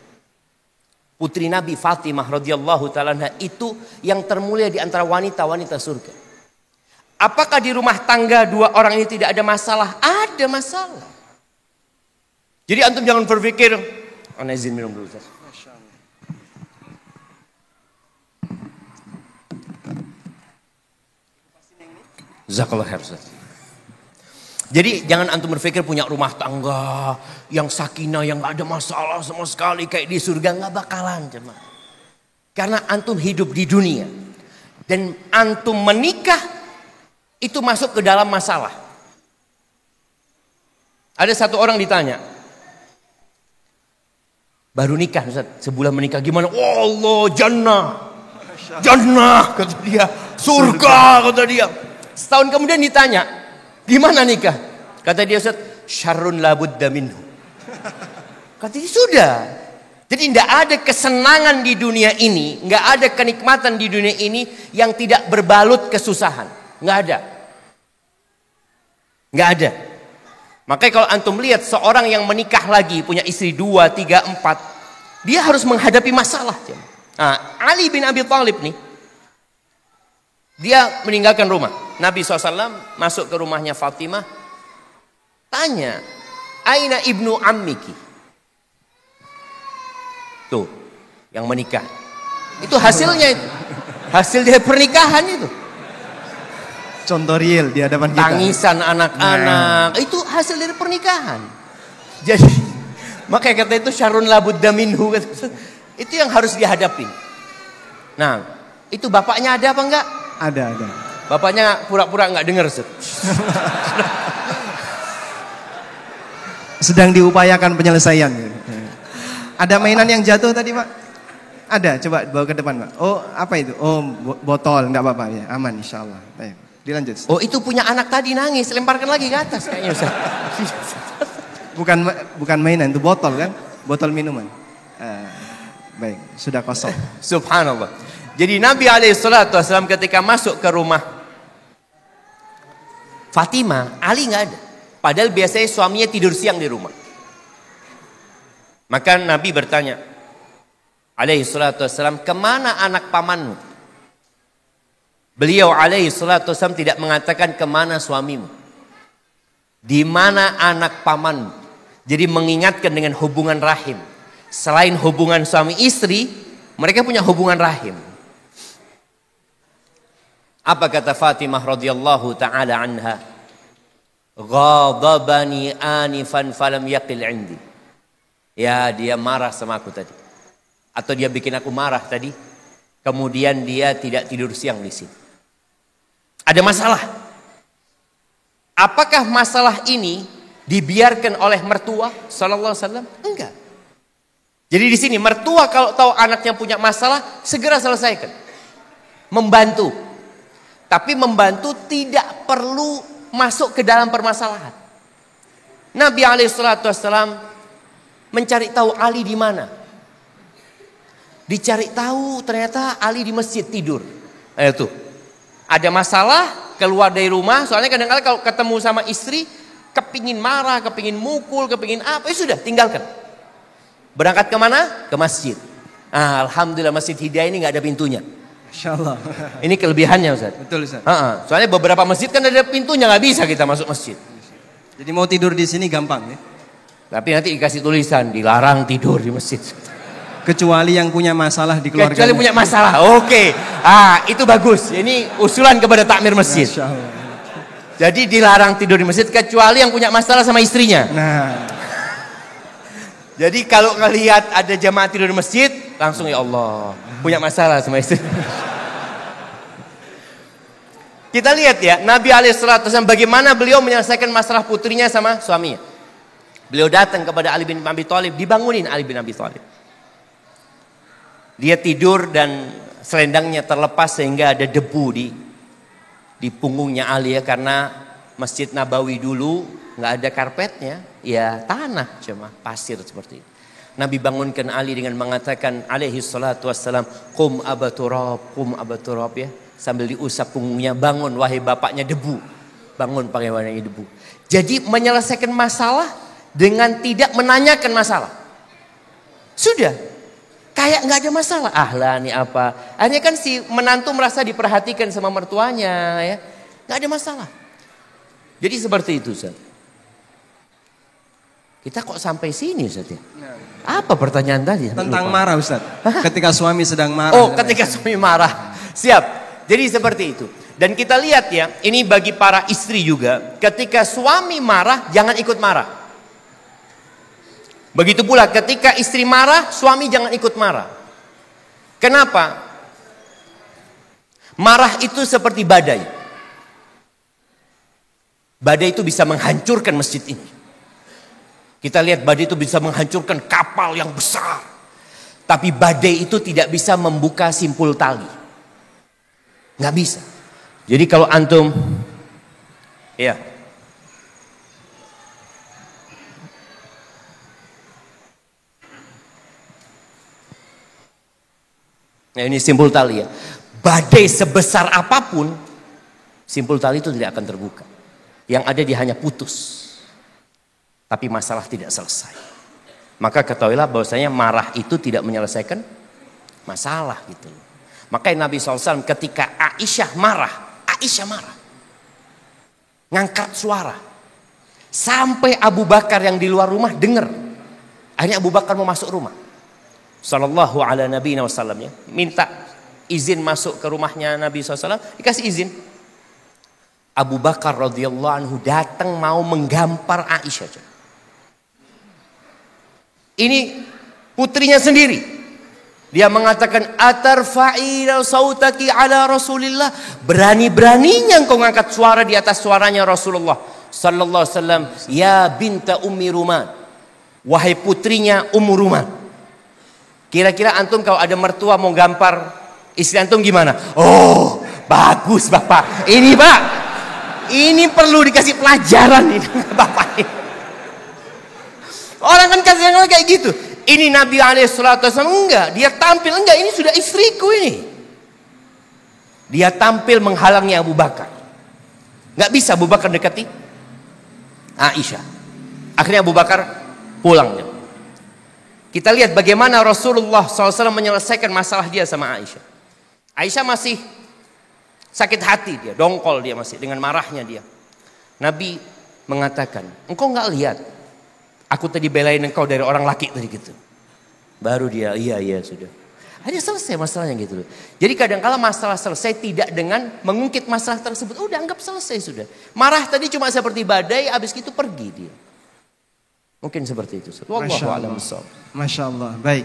Putri Nabi Fatimah radhiyallahu ta'ala itu yang termulia di antara wanita-wanita surga. Apakah di rumah tangga dua orang ini tidak ada masalah? Ada masalah. Jadi antum jangan berpikir, ana izin minum dulu. Jazakallah khair Ustaz. Jadi jangan antum berpikir punya rumah tangga yang sakinah, yang gak ada masalah sama sekali kayak di surga, nggak bakalan jemaah. Karena antum hidup di dunia dan antum menikah itu masuk ke dalam masalah. Ada satu orang ditanya, baru nikah Ustaz, sebulan menikah gimana? Oh Allah, jannah kata dia, surga kata dia. Setahun kemudian ditanya, gimana nikah? Kata dia Ustaz, syarrun labudda minhu. Kata dia sudah. Jadi tidak ada kesenangan di dunia ini, nggak ada kenikmatan di dunia ini yang tidak berbalut kesusahan. Nggak ada. Nggak ada. Makanya kalau antum lihat seorang yang menikah lagi, punya istri 2, 3, 4, dia harus menghadapi masalah. Nah, Ali bin Abi Thalib nih, dia meninggalkan rumah. Nabi SAW masuk ke rumahnya Fatimah, tanya, aina ibnu ammiki? Tuh, yang menikah. Itu hasilnya itu. Hasil dari pernikahan itu. Contoh real di hadapan kita. Tangisan anak-anak, itu hasil dari pernikahan. Jadi, makanya kata itu syarrun labudda minhu. Itu yang harus dihadapi. Nah, itu bapaknya ada apa enggak? Ada. Bapaknya pura-pura nggak dengar. Sedang diupayakan penyelesaian. Ada mainan yang jatuh tadi Pak? Ada, coba bawa ke depan Pak. Oh apa itu? Oh botol, nggak apa-apa ya, aman insya Allah. Dilanjut. Oh, itu punya anak tadi nangis, lemparkan lagi ke atas kayaknya Ustaz. Bukan mainan, itu botol kan? Botol minuman. Baik, sudah kosong. Subhanallah. Jadi Nabi SAW ketika masuk ke rumah Fatimah, Ali nggak ada. Padahal biasanya suaminya tidur siang di rumah. Maka Nabi bertanya, SAW, kemana anak pamanmu? Beliau SAW tidak mengatakan kemana suamimu. Di mana anak pamanmu? Jadi mengingatkan dengan hubungan rahim. Selain hubungan suami istri, mereka punya hubungan rahim. Apa kata Fatimah radhiyallahu taala anha? Ghadabani anifan falam yaqil indi. Ya, dia marah sama aku tadi. Atau dia bikin aku marah tadi. Kemudian dia tidak tidur siang di sini. Ada masalah. Apakah masalah ini dibiarkan oleh mertua sallallahu alaihi wasallam? Enggak. Jadi di sini mertua kalau tahu anaknya punya masalah, segera selesaikan. Membantu. Tapi membantu tidak perlu masuk ke dalam permasalahan. Nabi SAW mencari tahu Ali di mana. Dicari tahu ternyata Ali di masjid tidur. Tuh. Ada masalah, keluar dari rumah. Soalnya kadang-kadang kalau ketemu sama istri, kepingin marah, kepingin mukul, kepingin apa, ya sudah tinggalkan. Berangkat kemana? Ke masjid. Alhamdulillah Masjid Hidayah ini nggak ada pintunya. Insyaallah. Ini kelebihannya Ustaz. Betul Ustaz. Soalnya beberapa masjid kan ada pintunya, nggak bisa kita masuk masjid. Jadi mau tidur di sini gampang ya. Tapi nanti dikasih tulisan dilarang tidur di masjid. Kecuali yang punya masalah di keluarga. Kecuali punya masalah. Oke. Itu bagus. Ini usulan kepada takmir masjid. Jadi dilarang tidur di masjid kecuali yang punya masalah sama istrinya. Nah. Jadi kalau ngelihat ada jamaah tidur di masjid, langsung ya Allah, punya masalah sama istri. Kita lihat ya, Nabi SAW bagaimana beliau menyelesaikan masalah putrinya sama suaminya. Beliau datang kepada Ali bin Abi Thalib, dibangunin Ali bin Abi Thalib. Dia tidur dan selendangnya terlepas sehingga ada debu di punggungnya Ali ya, karena Masjid Nabawi dulu nggak ada karpetnya, ya tanah cuma pasir seperti itu. Nabi bangunkan Ali dengan mengatakan alaihi salatu wassalam, qum aba turab ya, sambil diusap punggungnya, bangun wahai bapaknya debu. Bangun pakai warnanya debu. Jadi menyelesaikan masalah dengan tidak menanyakan masalah. Sudah kayak nggak ada masalah. Lah ini apa? Akhirnya kan si menantu merasa diperhatikan sama mertuanya ya. Nggak ada masalah. Jadi seperti itu Ustaz. Kita kok sampai sini Ustaz ya? Apa pertanyaan tadi? Tentang marah Ustaz. Ketika suami sedang marah. Oh, ketika suami marah. Siap. Jadi seperti itu. Dan kita lihat ya, ini bagi para istri juga. Ketika suami marah, jangan ikut marah. Begitu pula ketika istri marah, suami jangan ikut marah. Kenapa? Marah itu seperti badai. Badai itu bisa menghancurkan masjid ini. Kita lihat badai itu bisa menghancurkan kapal yang besar. Tapi badai itu tidak bisa membuka simpul tali. Nggak bisa. Jadi kalau antum, ya. Nah ini simpul tali ya. Badai sebesar apapun, simpul tali itu tidak akan terbuka. Yang ada dia hanya putus. Tapi masalah tidak selesai. Maka ketahuilah bahwasanya marah itu tidak menyelesaikan masalah gitu. Makanya Nabi SAW ketika Aisyah marah. Ngangkat suara. Sampai Abu Bakar yang di luar rumah dengar. Akhirnya Abu Bakar mau masuk rumah. Sallallahu ala nabiyina wasallam ya. Minta izin masuk ke rumahnya Nabi SAW. Dikasih izin. Abu Bakar radhiyallahu anhu datang mau menggampar Aisyah. Ini putrinya sendiri. Dia mengatakan atarfa'ina sautaki ala Rasulillah. Berani-beraninya engkau ngangkat suara di atas suaranya Rasulullah sallallahu alaihi wasallam. Ya binta Ummi Ruman. Wahai putrinya Ummu Ruman. Kira-kira antum kalau ada mertua mau gampar istri antum gimana? Oh, Bagus Bapak. Ini Pak, ini perlu dikasih pelajaran ini Bapak ini. Orang kan kasih yang kayak gitu. Ini Nabi alaihissalatu wasallam enggak, dia tampil enggak, ini sudah istriku ini. Dia tampil menghalangi Abu Bakar. Enggak bisa Abu Bakar dekati Aisyah. Akhirnya Abu Bakar pulang. Kita lihat bagaimana Rasulullah SAW menyelesaikan masalah dia sama Aisyah. Aisyah masih sakit hati dia, dongkol dia masih dengan marahnya dia. Nabi mengatakan, engkau enggak lihat aku tadi belain engkau dari orang laki tadi gitu. Baru dia, iya sudah. Hanya selesai masalahnya gitu loh. Jadi kadang-kala masalah selesai tidak dengan mengungkit masalah tersebut. Udah anggap selesai sudah. Marah tadi cuma seperti badai, habis itu pergi dia. Mungkin seperti itu. Masya Allah. Masya Allah. Baik.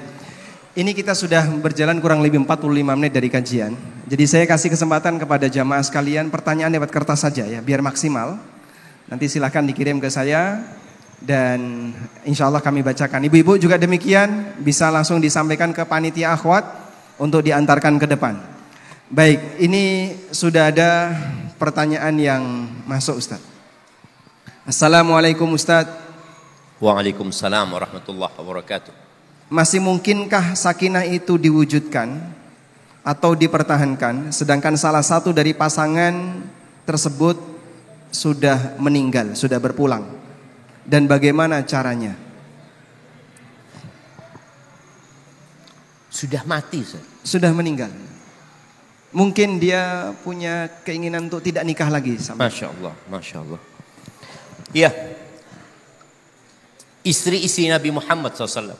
Ini kita sudah berjalan kurang lebih 45 menit dari kajian. Jadi saya kasih kesempatan kepada jamaah sekalian, pertanyaan lewat kertas saja ya, biar maksimal. Nanti silahkan dikirim ke saya. Dan insya Allah kami bacakan. Ibu-ibu juga demikian, bisa langsung disampaikan ke panitia akhwat untuk diantarkan ke depan. Baik, ini sudah ada pertanyaan yang masuk Ustaz. Assalamualaikum Ustaz. Waalaikumsalam warahmatullahi wabarakatuh. Masih mungkinkah sakinah itu diwujudkan atau dipertahankan sedangkan salah satu dari pasangan tersebut sudah meninggal, sudah berpulang? Dan bagaimana caranya? Sudah mati, Ustaz. Sudah meninggal. Mungkin dia punya keinginan untuk tidak nikah lagi sama. Masya Allah, Masya Allah. Iya. Istri-istri Nabi Muhammad SAW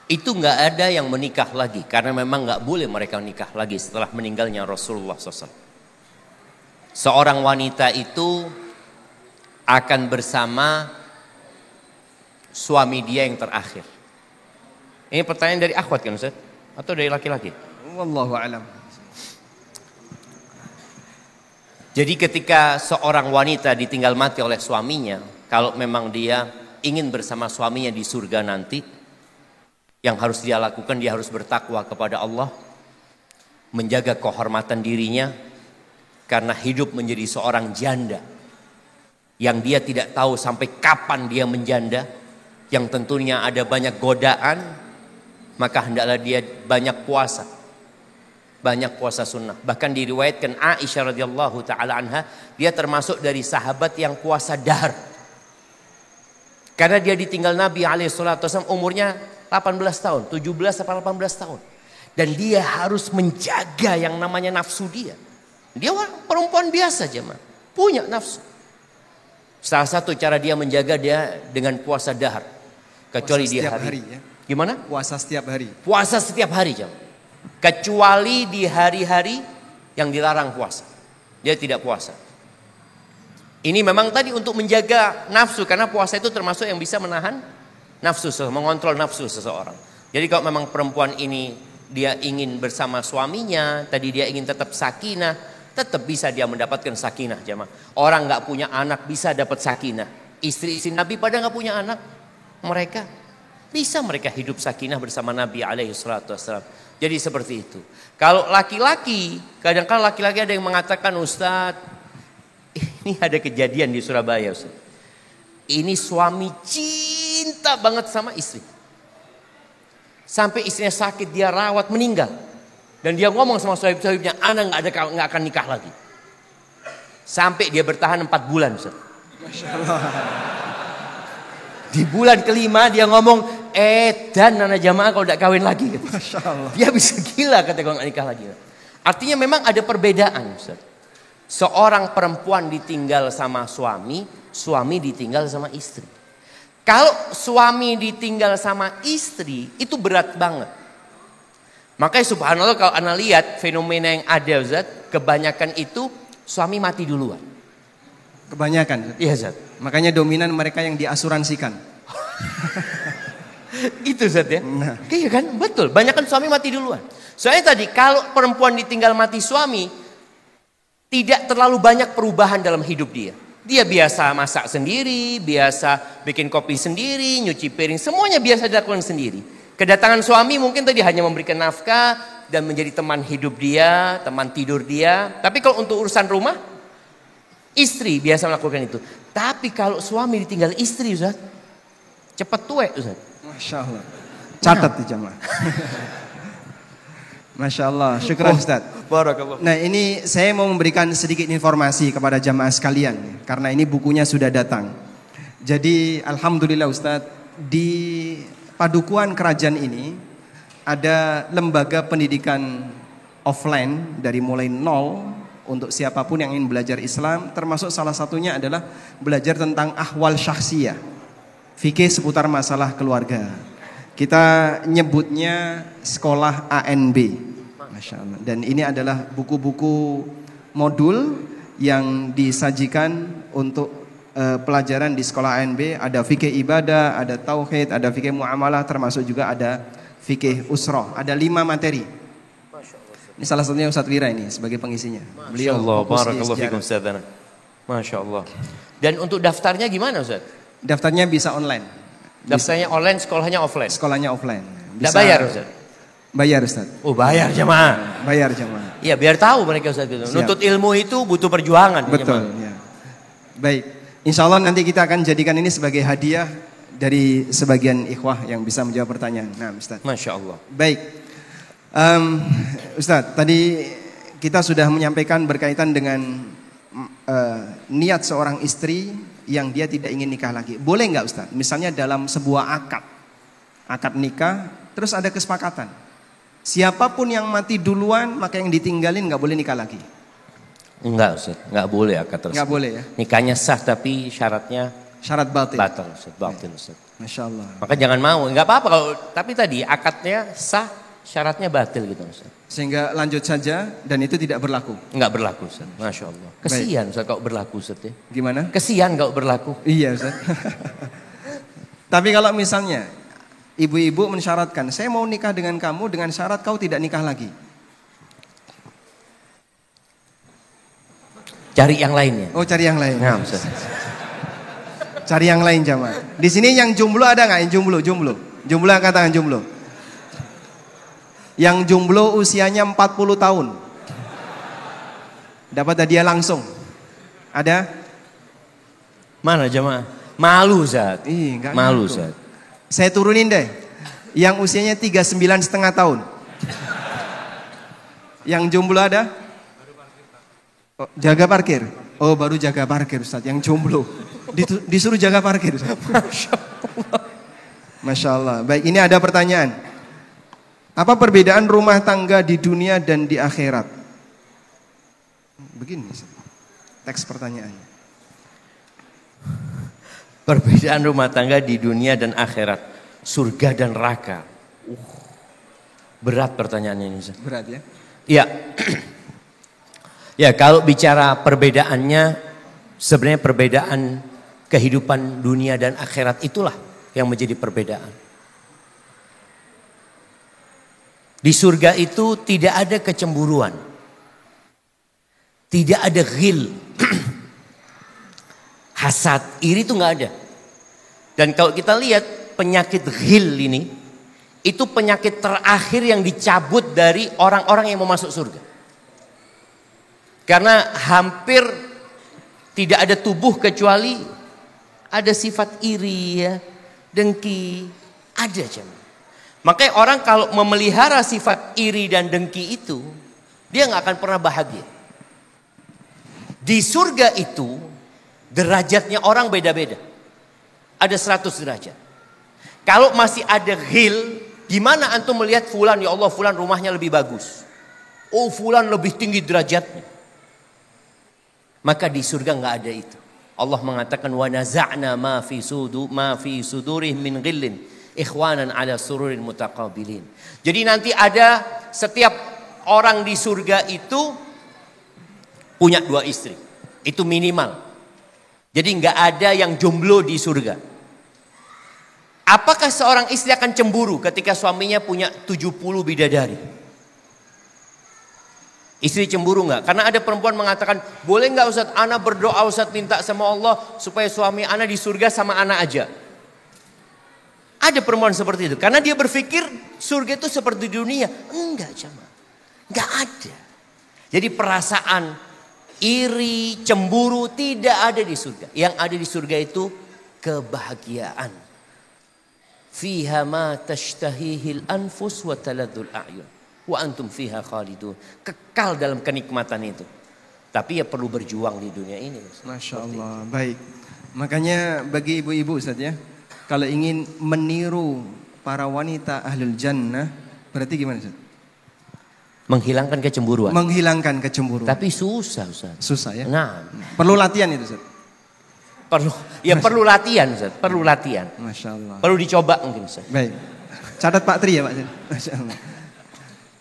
itu nggak ada yang menikah lagi, karena memang nggak boleh mereka nikah lagi setelah meninggalnya Rasulullah SAW. Seorang wanita itu akan bersama suami dia yang terakhir. Ini pertanyaan dari akhwat kan Ustaz? Atau dari laki-laki? Wallahu a'lam. Jadi ketika seorang wanita ditinggal mati oleh suaminya, kalau memang dia ingin bersama suaminya di surga nanti, yang harus dia lakukan, dia harus bertakwa kepada Allah, menjaga kehormatan dirinya, karena hidup menjadi seorang janda yang dia tidak tahu sampai kapan dia menjanda, yang tentunya ada banyak godaan, maka hendaklah dia banyak puasa sunnah. Bahkan diriwayatkan Aisyah radhiyallahu taala anha, dia termasuk dari sahabat yang puasa dahar, karena dia ditinggal Nabi alaihissalam umurnya 18 tahun, 17 atau 18 tahun, dan dia harus menjaga yang namanya nafsu dia. Dia perempuan biasa jemaah, punya nafsu. Salah satu cara dia menjaga dia dengan puasa dahar. Kecuali di hari. Ya? Gimana? Puasa setiap hari. Puasa setiap hari jam. Kecuali di hari-hari yang dilarang puasa. Dia tidak puasa. Ini memang tadi untuk menjaga nafsu. Karena puasa itu termasuk yang bisa menahan nafsu, mengontrol nafsu seseorang. Jadi kalau memang perempuan ini dia ingin bersama suaminya, tadi dia ingin tetap sakinah, tetap bisa dia mendapatkan sakinah jemaah. Orang nggak punya anak bisa dapat sakinah. Istri-istri Nabi pada nggak punya anak, mereka bisa mereka hidup sakinah bersama Nabi alaihissalam. Jadi seperti itu. Kalau laki-laki, kadang-kadang laki-laki ada yang mengatakan, Ustadz, ini ada kejadian di Surabaya Ustadz. Ini suami cinta banget sama istri. Sampai istrinya sakit, dia rawat, meninggal. Dan dia ngomong sama sahib-sahibnya, anak nggak akan nikah lagi. Sampai dia bertahan 4 bulan, Ustaz. Masya Allah. Di bulan kelima dia ngomong, dan anak jamaah kalau tidak kawin lagi. Gitu. Masya Allah. Dia bisa gila kata kalau nggak nikah lagi. Artinya memang ada perbedaan, Ustaz. Seorang perempuan ditinggal sama suami, suami ditinggal sama istri. Kalau suami ditinggal sama istri, itu berat banget. Makanya subhanallah kalau anda lihat fenomena yang ada Ustaz, kebanyakan itu suami mati duluan. Kebanyakan? Iya Ustaz. Makanya dominan mereka yang diasuransikan. Itu Ustaz ya. Nah. Iya kan, betul. Banyak kan suami mati duluan. Soalnya tadi kalau perempuan ditinggal mati suami, tidak terlalu banyak perubahan dalam hidup dia. Dia biasa masak sendiri, biasa bikin kopi sendiri, nyuci piring, semuanya biasa dilakukan sendiri. Kedatangan suami mungkin tadi hanya memberikan nafkah dan menjadi teman hidup dia, teman tidur dia. Tapi kalau untuk urusan rumah, istri biasa melakukan itu. Tapi kalau suami ditinggal istri, Ustaz, cepat tua, Ustaz. Masya Allah. Catat di jamaah. Masya Allah. Syukran Ustaz. Barakallah. Nah, ini saya mau memberikan sedikit informasi kepada jamaah sekalian. Karena ini bukunya sudah datang. Jadi alhamdulillah Ustaz, di Padukuhan kerajaan ini ada lembaga pendidikan offline dari mulai nol untuk siapapun yang ingin belajar Islam, termasuk salah satunya adalah belajar tentang ahwal syahsiyah, fikih seputar masalah keluarga. Kita nyebutnya sekolah ANB, Masya Allah. Dan ini adalah buku-buku modul yang disajikan untuk pelajaran di sekolah ANB. Ada fikih ibadah, ada tauhid, ada fikih muamalah, termasuk juga ada fikih usrah. Ada 5 materi. Ini salah satunya Ustadz Wira ini sebagai pengisinya. Beliau barakallahu fikum Ustaz. Masya Allah. Dan untuk daftarnya gimana Ustaz? Daftarnya bisa online. Daftarnya online, sekolahnya offline. Sekolahnya offline. Bisa bayar Ustaz? Bayar Ustaz. Oh, bayar jemaah. Bayar jemaah. Iya, biar tahu mereka Ustaz gitu. Nuntut ilmu itu butuh perjuangan. Betul, ya. Baik. Insya Allah nanti kita akan jadikan ini sebagai hadiah dari sebagian ikhwah yang bisa menjawab pertanyaan. Nah, Ustaz. Masya Allah. Baik. Ustaz, tadi kita sudah menyampaikan berkaitan dengan niat seorang istri yang dia tidak ingin nikah lagi. Boleh nggak Ustaz? Misalnya dalam sebuah akad nikah, terus ada kesepakatan. Siapapun yang mati duluan, maka yang ditinggalin nggak boleh nikah lagi. Enggak Ustaz, enggak boleh akad tersebut. Enggak boleh ya. Nikahnya sah tapi syaratnya syarat batil. Batal Ustaz, batil Ustaz. Masya Allah. Maka jangan mau, enggak apa-apa kalau tapi tadi akadnya sah, syaratnya batil gitu Ustaz. Sehingga lanjut saja dan itu tidak berlaku. Enggak berlaku Ustaz. Masya Allah. Kesian Ustaz kalau berlaku Ustaz ya. Gimana? Kesian kalau berlaku. Iya Ustaz. Tapi kalau misalnya ibu-ibu mensyaratkan, saya mau nikah dengan kamu dengan syarat kau tidak nikah lagi. Cari yang lainnya. Oh, cari yang lain. Nah, Ustaz. Cari yang lain jamaah. Di sini yang jomblo ada nggak? Yang jomblo. Jomblo angkat tangan jomblo. Yang jomblo usianya 40 tahun. Dapat hadiah langsung. Ada? Mana jamaah? Malu Ustaz. Enggak. Malu Ustaz. Saya turunin deh. Yang usianya 39,5 tahun. Yang jomblo ada? Oh, jaga parkir. Oh, baru jaga parkir Ustaz. Yang jomblo disuruh jaga parkir Ustaz. Masya Allah. Masya Allah. Baik, ini ada pertanyaan. Apa perbedaan rumah tangga di dunia dan di akhirat? Begini Ustaz, teks pertanyaannya. Perbedaan rumah tangga di dunia dan akhirat, surga dan neraka. Berat pertanyaannya ini Ustaz. Berat ya? Iya. Ya, kalau bicara perbedaannya, sebenarnya perbedaan kehidupan dunia dan akhirat itulah yang menjadi perbedaan. Di surga itu tidak ada kecemburuan. Tidak ada ghil. Hasad, iri itu nggak ada. Dan kalau kita lihat penyakit ghil ini, itu penyakit terakhir yang dicabut dari orang-orang yang mau masuk surga. Karena hampir tidak ada tubuh kecuali ada sifat iri ya, dengki, ada jemaah. Makanya orang kalau memelihara sifat iri dan dengki itu, dia nggak akan pernah bahagia. Di surga itu derajatnya orang beda-beda. Ada 100 derajat. Kalau masih ada ghil, gimana antum melihat fulan, ya Allah fulan rumahnya lebih bagus. Oh fulan lebih tinggi derajatnya. Maka di surga nggak ada itu. Allah mengatakan wa naza'na ma fi sudurihim min ghillin ikhwanan ala sururin mutaqabilin. Jadi nanti ada setiap orang di surga itu punya 2 istri. Itu minimal. Jadi nggak ada yang jomblo di surga. Apakah seorang istri akan cemburu ketika suaminya punya 70 bidadari? Istri cemburu nggak? Karena ada perempuan mengatakan, boleh nggak Ustaz, ana berdoa Ustaz minta sama Allah supaya suami ana di surga sama ana aja. Ada perempuan seperti itu. Karena dia berpikir surga itu seperti dunia. Enggak, jemaah. Enggak ada. Jadi perasaan iri, cemburu tidak ada di surga. Yang ada di surga itu kebahagiaan. Fiha ma tashtahihil anfus wa taladzul a'yun. Wa antum fiha khalidun. Kekal dalam kenikmatan itu. Tapi ya perlu berjuang di dunia ini. Masya Allah. Baik. Makanya bagi ibu-ibu Ustaz ya. Kalau ingin meniru para wanita ahlul jannah. Berarti gimana Ustaz? Menghilangkan kecemburuan. Menghilangkan kecemburuan. Tapi susah Ustaz. Susah ya. Nah. Perlu latihan itu Ustaz. Perlu latihan Ustaz. Perlu latihan. Masya Allah. Perlu dicoba mungkin Ustaz. Baik. Catat Pak Tri ya Pak. Masya Allah.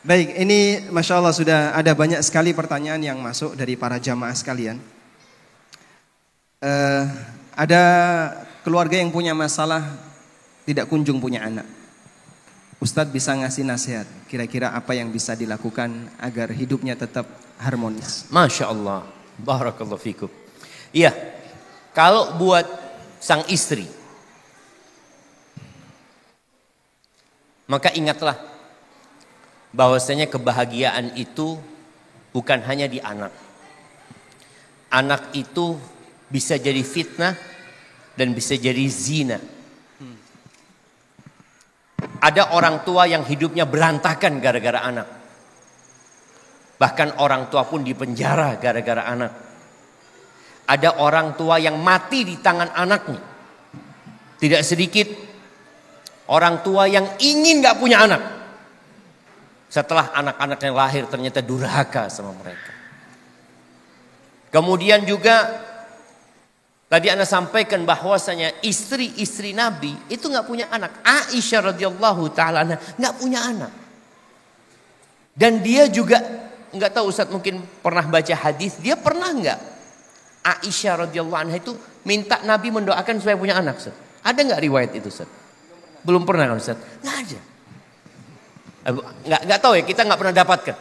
Baik, ini Masya Allah sudah ada banyak sekali pertanyaan yang masuk dari para jamaah sekalian. Ada keluarga yang punya masalah tidak kunjung punya anak. Ustadz bisa ngasih nasihat, kira-kira apa yang bisa dilakukan agar hidupnya tetap harmonis? Masya Allah, barakallahu fikum. Iya, kalau buat sang istri, maka ingatlah bahwasanya kebahagiaan itu bukan hanya di anak. Anak itu bisa jadi fitnah dan bisa jadi zina. Ada orang tua yang hidupnya berantakan gara-gara anak. Bahkan orang tua pun dipenjara gara-gara anak. Ada orang tua yang mati di tangan anaknya. Tidak sedikit orang tua yang ingin gak punya anak. Setelah anak-anaknya lahir ternyata durhaka sama mereka. Kemudian juga tadi Anda sampaikan bahwasanya istri-istri Nabi itu nggak punya anak. Aisyah radhiyallahu taala nggak punya anak. Dan dia juga nggak tahu Ustaz, mungkin pernah baca hadis, dia pernah nggak Aisyah radhiyallahu anha itu minta Nabi mendoakan supaya punya anak Ustaz? Ada nggak riwayat itu Ustaz? Belum pernah kan Ustaz? Nggak ada. Nggak tahu ya, kita nggak pernah dapatkan.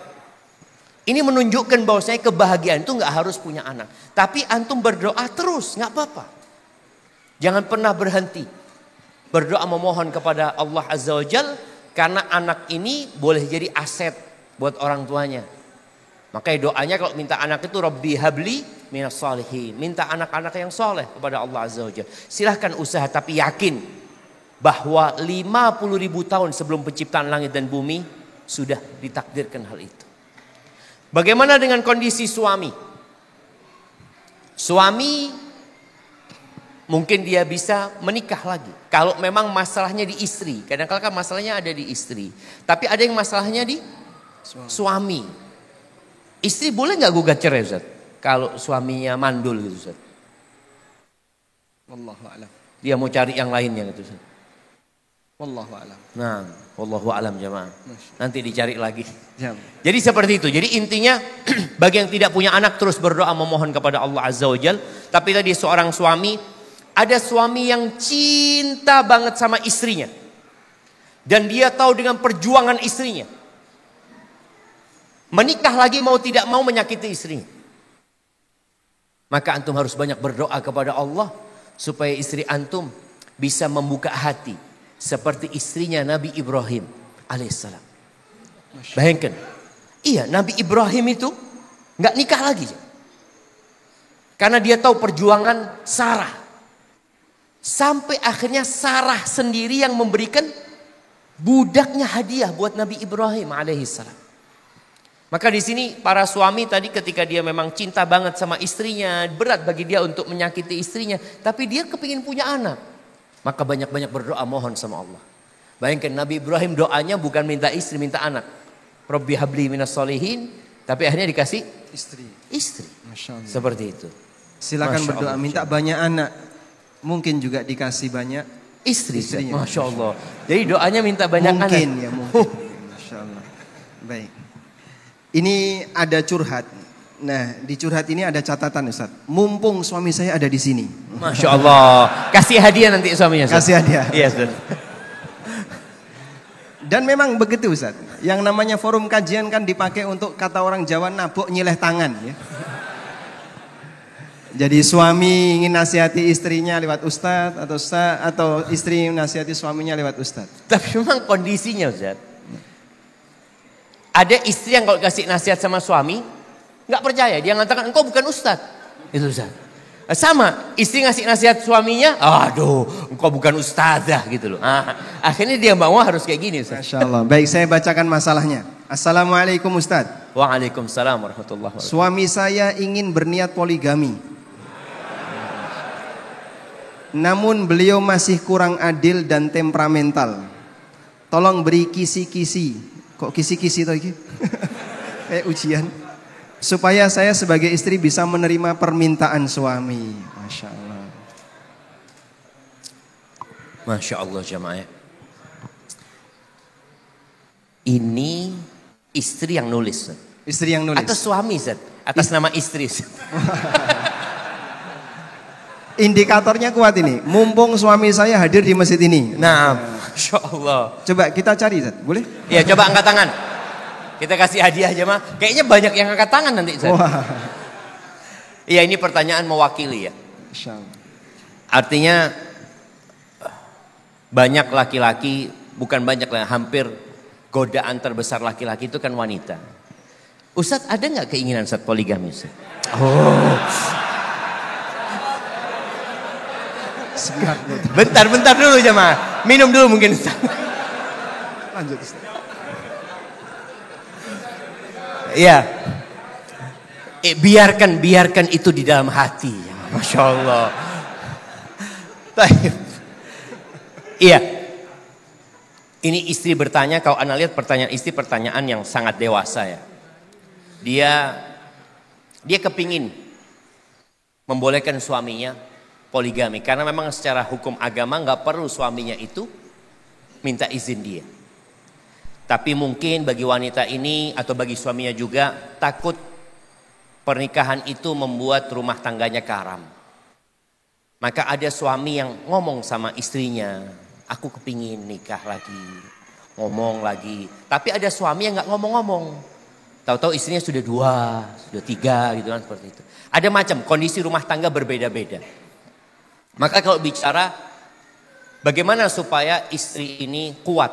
Ini menunjukkan bahwa saya kebahagiaan itu nggak harus punya anak, tapi antum berdoa terus, nggak apa-apa. Jangan pernah berhenti berdoa memohon kepada Allah Azza wa Jal, karena anak ini boleh jadi aset buat orang tuanya. Makanya doanya kalau minta anak itu Rabbi habli minas salihin, minta anak-anak yang soleh kepada Allah Azza wa Jal. Silahkan usaha, tapi yakin bahwa 50.000 tahun sebelum penciptaan langit dan bumi sudah ditakdirkan hal itu. Bagaimana dengan kondisi suami? Suami mungkin dia bisa menikah lagi. Kalau memang masalahnya di istri. Kadang-kadang kan masalahnya ada di istri. Tapi ada yang masalahnya di suami. Istri boleh nggak gugat cerai Ustaz? Kalau suaminya mandul gitu Ustaz. Wallahu a'lam. Dia mau cari yang lainnya gitu Ustaz. Wallahu a'lam. Nah, wallahu a'lam jemaah. Nanti dicari lagi. Jam. Jadi seperti itu. Jadi intinya bagi yang tidak punya anak terus berdoa memohon kepada Allah Azza wa Jal. Tapi tadi seorang suami, ada suami yang cinta banget sama istrinya. Dan dia tahu dengan perjuangan istrinya. Menikah lagi mau tidak mau menyakiti istrinya. Maka antum harus banyak berdoa kepada Allah supaya istri antum bisa membuka hati seperti istrinya Nabi Ibrahim alaihissalam. Bayangkan, iya Nabi Ibrahim itu nggak nikah lagi, karena dia tahu perjuangan Sarah. Sampai akhirnya Sarah sendiri yang memberikan budaknya hadiah buat Nabi Ibrahim alaihissalam. Maka di sini para suami tadi ketika dia memang cinta banget sama istrinya, berat bagi dia untuk menyakiti istrinya, tapi dia kepingin punya anak. Maka banyak-banyak berdoa mohon sama Allah. Bayangkan Nabi Ibrahim doanya bukan minta istri, minta anak. Rabbi habli minas solihin. Tapi akhirnya dikasih istri. Masya Allah. Seperti itu. Silakan berdoa minta banyak anak. Mungkin juga dikasih banyak istri. Masya Allah. Jadi doanya minta banyak anak. Mungkin ya mungkin. Masya Allah. Baik. Ini ada curhat. Nah, di curhat ini ada catatan Ustaz. Mumpung suami saya ada di sini. Masya Allah. Kasih hadiah nanti suaminya Ustaz. Kasih hadiah. Iya Ustaz. Dan memang begitu Ustaz. Yang namanya forum kajian kan dipakai untuk kata orang Jawa nabok nyileh tangan ya. Jadi suami ingin nasihati istrinya lewat ustadz atau istri nasihati suaminya lewat ustadz. Tapi memang kondisinya Ustaz. Ada istri yang kalau kasih nasihat sama suami nggak percaya, dia mengatakan engkau bukan ustadz. Itu Ustaz. Sama, istri ngasih nasihat suaminya, aduh, engkau bukan ustazah gitu loh. Akhirnya dia mau harus kayak gini Ustaz. Masya Allah. Baik, saya bacakan masalahnya. Assalamualaikum Ustaz. Waalaikumsalam warahmatullahi wabarakatuh. Suami saya ingin berniat poligami. Namun beliau masih kurang adil dan temperamental. Tolong beri kisi-kisi. Kok kisi-kisi lagi? Kayak ujian. Supaya saya sebagai istri bisa menerima permintaan suami. Masya Allah. Masya Allah jamaah. Ini istri yang nulis. Istri yang nulis. Atau suami Zat? Atas nama istri. Indikatornya kuat ini. Mumpung suami saya hadir di masjid ini. Nah, Masya Allah. Coba kita cari Zat, boleh? Ya coba angkat tangan. Kita kasih hadiah aja mah. Kayaknya banyak yang angkat tangan nanti Zat. Iya ini pertanyaan mewakili ya. Insya Allah. Artinya banyak laki-laki, bukan banyak lah, hampir godaan terbesar laki-laki itu kan wanita. Ustadz ada nggak keinginan Ustadz poligami Ustadz? Oh. Bentar dulu jemaah. Minum dulu mungkin Ustadz. Lanjut Ustadz. Iya. Biarkan itu di dalam hati. Masya Allah. Iya. Ini istri bertanya, kalau Anda lihat pertanyaan istri pertanyaan yang sangat dewasa ya. Dia kepingin membolehkan suaminya poligami. Karena memang secara hukum agama nggak perlu suaminya itu minta izin dia. Tapi mungkin bagi wanita ini atau bagi suaminya juga takut pernikahan itu membuat rumah tangganya karam. Maka ada suami yang ngomong sama istrinya, aku kepingin nikah lagi, ngomong lagi. Tapi ada suami yang nggak ngomong-ngomong. Tahu-tahu istrinya sudah 2, sudah 3 gitu kan seperti itu. Ada macam kondisi rumah tangga berbeda-beda. Maka kalau bicara bagaimana supaya istri ini kuat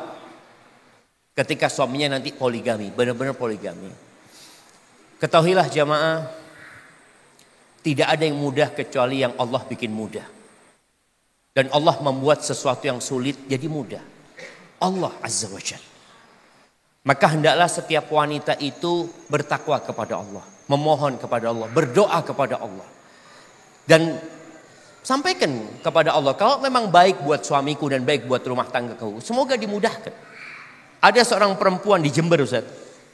ketika suaminya nanti poligami, benar-benar poligami. Ketahuilah jamaah, tidak ada yang mudah kecuali yang Allah bikin mudah. Dan Allah membuat sesuatu yang sulit jadi mudah. Allah Azza wa Jalla. Maka hendaklah setiap wanita itu bertakwa kepada Allah, memohon kepada Allah, berdoa kepada Allah. Dan sampaikan kepada Allah, kalau memang baik buat suamiku dan baik buat rumah tanggaku, semoga dimudahkan. Ada seorang perempuan di Jember Ustaz.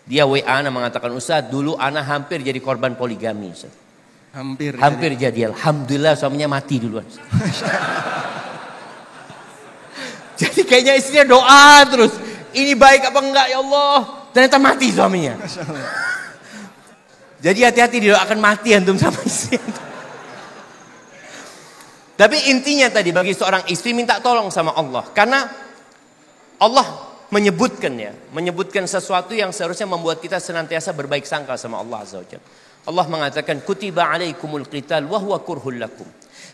Dia WA Ana mengatakan, Ustaz dulu Ana hampir jadi korban poligami Ustaz. Hampir jadi. Alhamdulillah suaminya mati duluan. Jadi kayaknya istrinya doa terus. Ini baik apa enggak ya Allah. Ternyata mati suaminya. Jadi hati-hati didoakan mati antum sama istri. Tapi intinya tadi bagi seorang istri minta tolong sama Allah. Karena Allah menyebutkan sesuatu yang seharusnya membuat kita senantiasa berbaik sangka sama Allah Azza wa Jalla. Allah mengatakan kutiba alaikumul qital wa huwa kurhul lakum.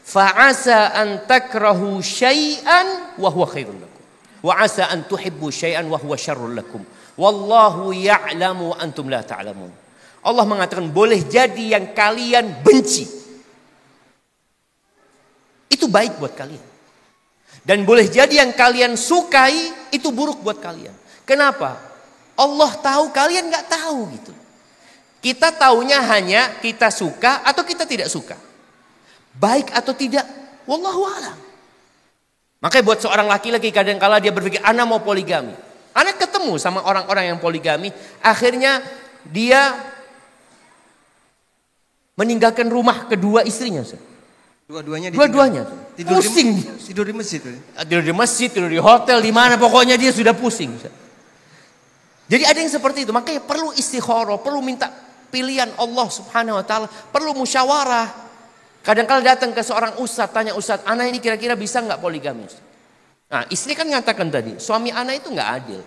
Fa'asa an takrahu syai'an wa huwa khairul lakum. Wa asa an tuhibbu syai'an wa huwa syarrul lakum. Wallahu ya'lamu antum la ta'lamun. Allah mengatakan boleh jadi yang kalian benci. Itu baik buat kalian. Dan boleh jadi yang kalian sukai itu buruk buat kalian. Kenapa? Allah tahu kalian gak tahu gitu. Kita taunya hanya kita suka atau kita tidak suka. Baik atau tidak, wallahu a'lam. Makanya buat seorang laki-laki kadang-kala dia berpikir, ana mau poligami. Ana ketemu sama orang-orang yang poligami, akhirnya dia meninggalkan rumah kedua istrinya. Dua-duanya pusing. Tidur di masjid. Tidur di masjid, tidur di hotel, di mana pokoknya dia sudah pusing. Jadi ada yang seperti itu, makanya perlu istikharah, perlu minta pilihan Allah Subhanahu wa taala, perlu musyawarah. Kadang-kadang datang ke seorang ustaz, tanya ustaz, ana ini kira-kira bisa enggak poligami? Nah, istri kan mengatakan tadi, suami ana itu enggak adil.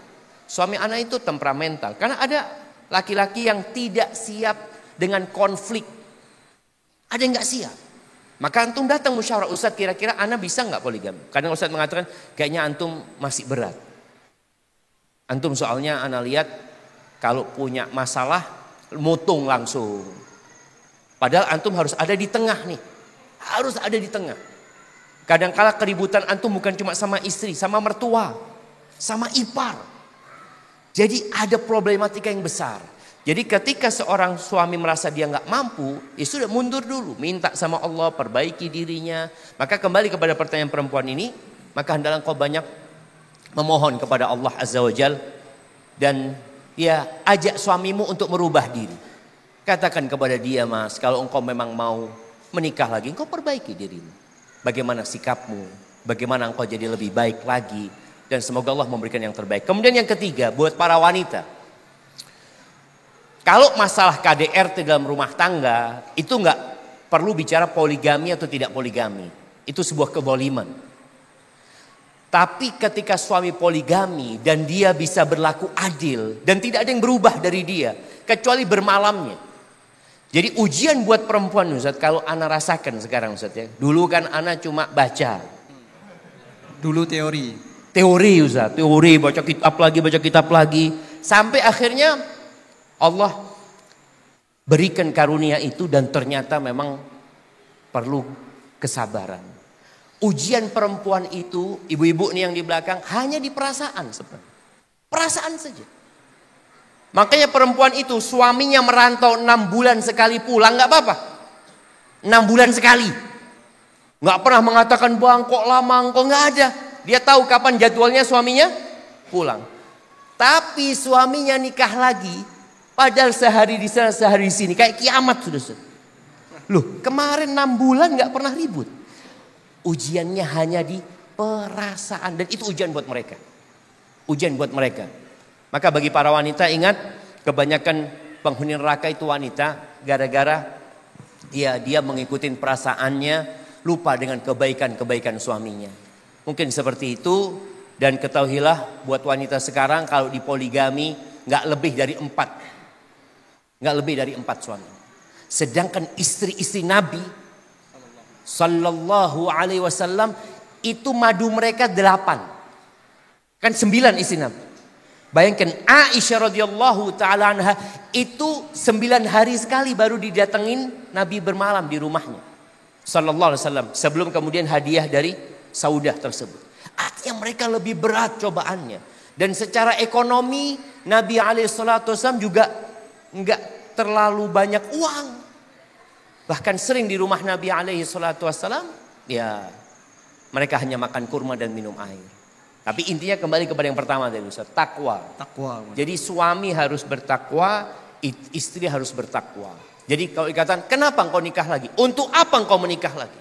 Suami ana itu temperamental. Karena ada laki-laki yang tidak siap dengan konflik. Ada yang enggak siap. Maka antum datang musyawarah, Ustaz kira-kira ana bisa nggak poligami? Kadang Ustaz mengatakan kayaknya antum masih berat. Antum soalnya ana lihat kalau punya masalah mutung langsung. Padahal antum harus ada di tengah nih. Harus ada di tengah. Kadangkala keributan antum bukan cuma sama istri, sama mertua, sama ipar. Jadi ada problematika yang besar. Jadi ketika seorang suami merasa dia nggak mampu, ya sudah mundur dulu, minta sama Allah, perbaiki dirinya. Maka kembali kepada pertanyaan perempuan ini, maka hendaklah engkau banyak memohon kepada Allah Azza wa Jal, dan ya ajak suamimu untuk merubah diri. Katakan kepada dia, Mas, kalau engkau memang mau menikah lagi, engkau perbaiki dirimu. Bagaimana sikapmu, bagaimana engkau jadi lebih baik lagi, dan semoga Allah memberikan yang terbaik. Kemudian yang ketiga, buat para wanita. Kalau masalah KDRT dalam rumah tangga, itu nggak perlu bicara poligami atau tidak poligami. Itu sebuah kezaliman. Tapi ketika suami poligami dan dia bisa berlaku adil dan tidak ada yang berubah dari dia, kecuali bermalamnya. Jadi ujian buat perempuan, Ustaz, kalau ana rasakan sekarang, Ustaz ya. Dulu kan ana cuma baca. Dulu teori. Teori, Ustaz, teori, baca kitab lagi. Sampai akhirnya Allah berikan karunia itu dan ternyata memang perlu kesabaran. Ujian perempuan itu, ibu-ibu nih yang di belakang, hanya di perasaan sebenarnya. Perasaan saja. Makanya perempuan itu suaminya merantau 6 bulan sekali pulang, gak apa-apa. 6 bulan sekali. Gak pernah mengatakan bang kok lama, kok gak ada. Dia tahu kapan jadwalnya suaminya pulang. Tapi suaminya nikah lagi. Padahal sehari di sana, sehari di sini. Kayak kiamat sudah. Loh, kemarin 6 bulan gak pernah ribut. Ujiannya hanya di perasaan. Dan itu ujian buat mereka. Ujian buat mereka. Maka bagi para wanita ingat, kebanyakan penghuni neraka itu wanita. Gara-gara ya, dia mengikuti perasaannya, lupa dengan kebaikan-kebaikan suaminya. Mungkin seperti itu. Dan ketahuilah buat wanita sekarang kalau di poligami gak lebih dari 4. Nggak lebih dari 4 suami. Sedangkan istri-istri Nabi Sallallahu Alaihi Wasallam itu madu mereka 8. Kan 9 istri Nabi. Bayangkan Aisyah radhiyallahu taala anha itu 9 hari sekali baru didatengin Nabi bermalam di rumahnya. Sallallahu Alaihi Wasallam. Sebelum kemudian hadiah dari Saudah tersebut. Artinya mereka lebih berat cobaannya. Dan secara ekonomi Nabi alaihi salatu wasallam juga enggak terlalu banyak uang. Bahkan sering di rumah Nabi alaihi salatu wasallam, ya mereka hanya makan kurma dan minum air. Tapi intinya kembali kepada yang pertama tadi, Ustaz, takwa. Jadi suami harus bertakwa, istri harus bertakwa. Jadi kalau dikatakan, kenapa engkau nikah lagi? Untuk apa engkau menikah lagi?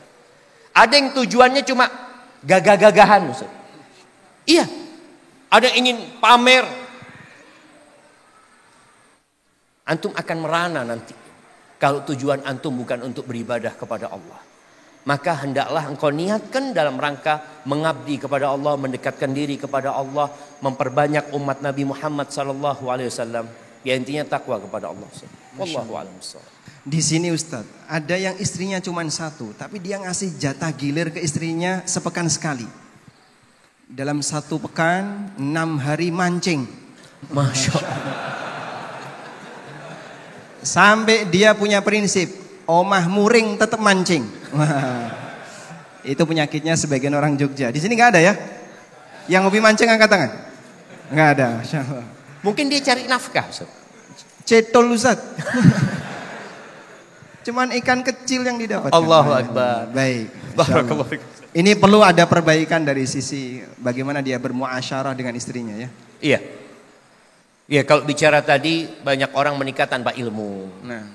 Ada yang tujuannya cuma gagah-gagahan, Ustaz. Iya. Ada yang ingin pamer. Antum akan merana nanti. Kalau tujuan antum bukan untuk beribadah kepada Allah. Maka hendaklah engkau niatkan dalam rangka mengabdi kepada Allah. Mendekatkan diri kepada Allah. Memperbanyak umat Nabi Muhammad SAW. Ya intinya takwa kepada Allah. Wallahu a'lam bishawab. Di sini Ustadz, ada yang istrinya cuma 1. Tapi dia ngasih jatah gilir ke istrinya sepekan sekali. Dalam 1 pekan 6 hari mancing. Masya Allah. Sampai dia punya prinsip, omah muring tetap mancing. Wah, itu penyakitnya sebagian orang Jogja. Di sini nggak ada ya? Yang hobi mancing angkat tangan? Nggak ada. Masya Allah. Mungkin dia cari nafkah, Ustaz. Cetol, Ustaz. Cuman ikan kecil yang didapat. Allahu Akbar. Baik. Barakallahu fikum. Ini perlu ada perbaikan dari sisi bagaimana dia bermuasyarah dengan istrinya ya. Iya. Ya kalau bicara tadi banyak orang menikah tanpa ilmu. Nah,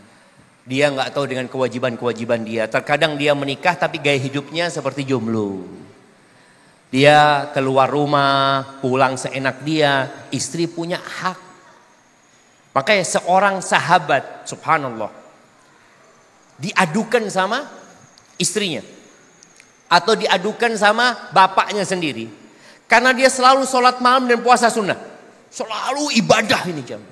dia nggak tahu dengan kewajiban-kewajiban dia. Terkadang dia menikah tapi gaya hidupnya seperti jomblo. Dia keluar rumah, pulang seenak dia. Istri punya hak. Makanya seorang sahabat, subhanallah, diadukan sama istrinya. Atau diadukan sama bapaknya sendiri. Karena dia selalu sholat malam dan puasa sunnah. Selalu ibadah ini jam.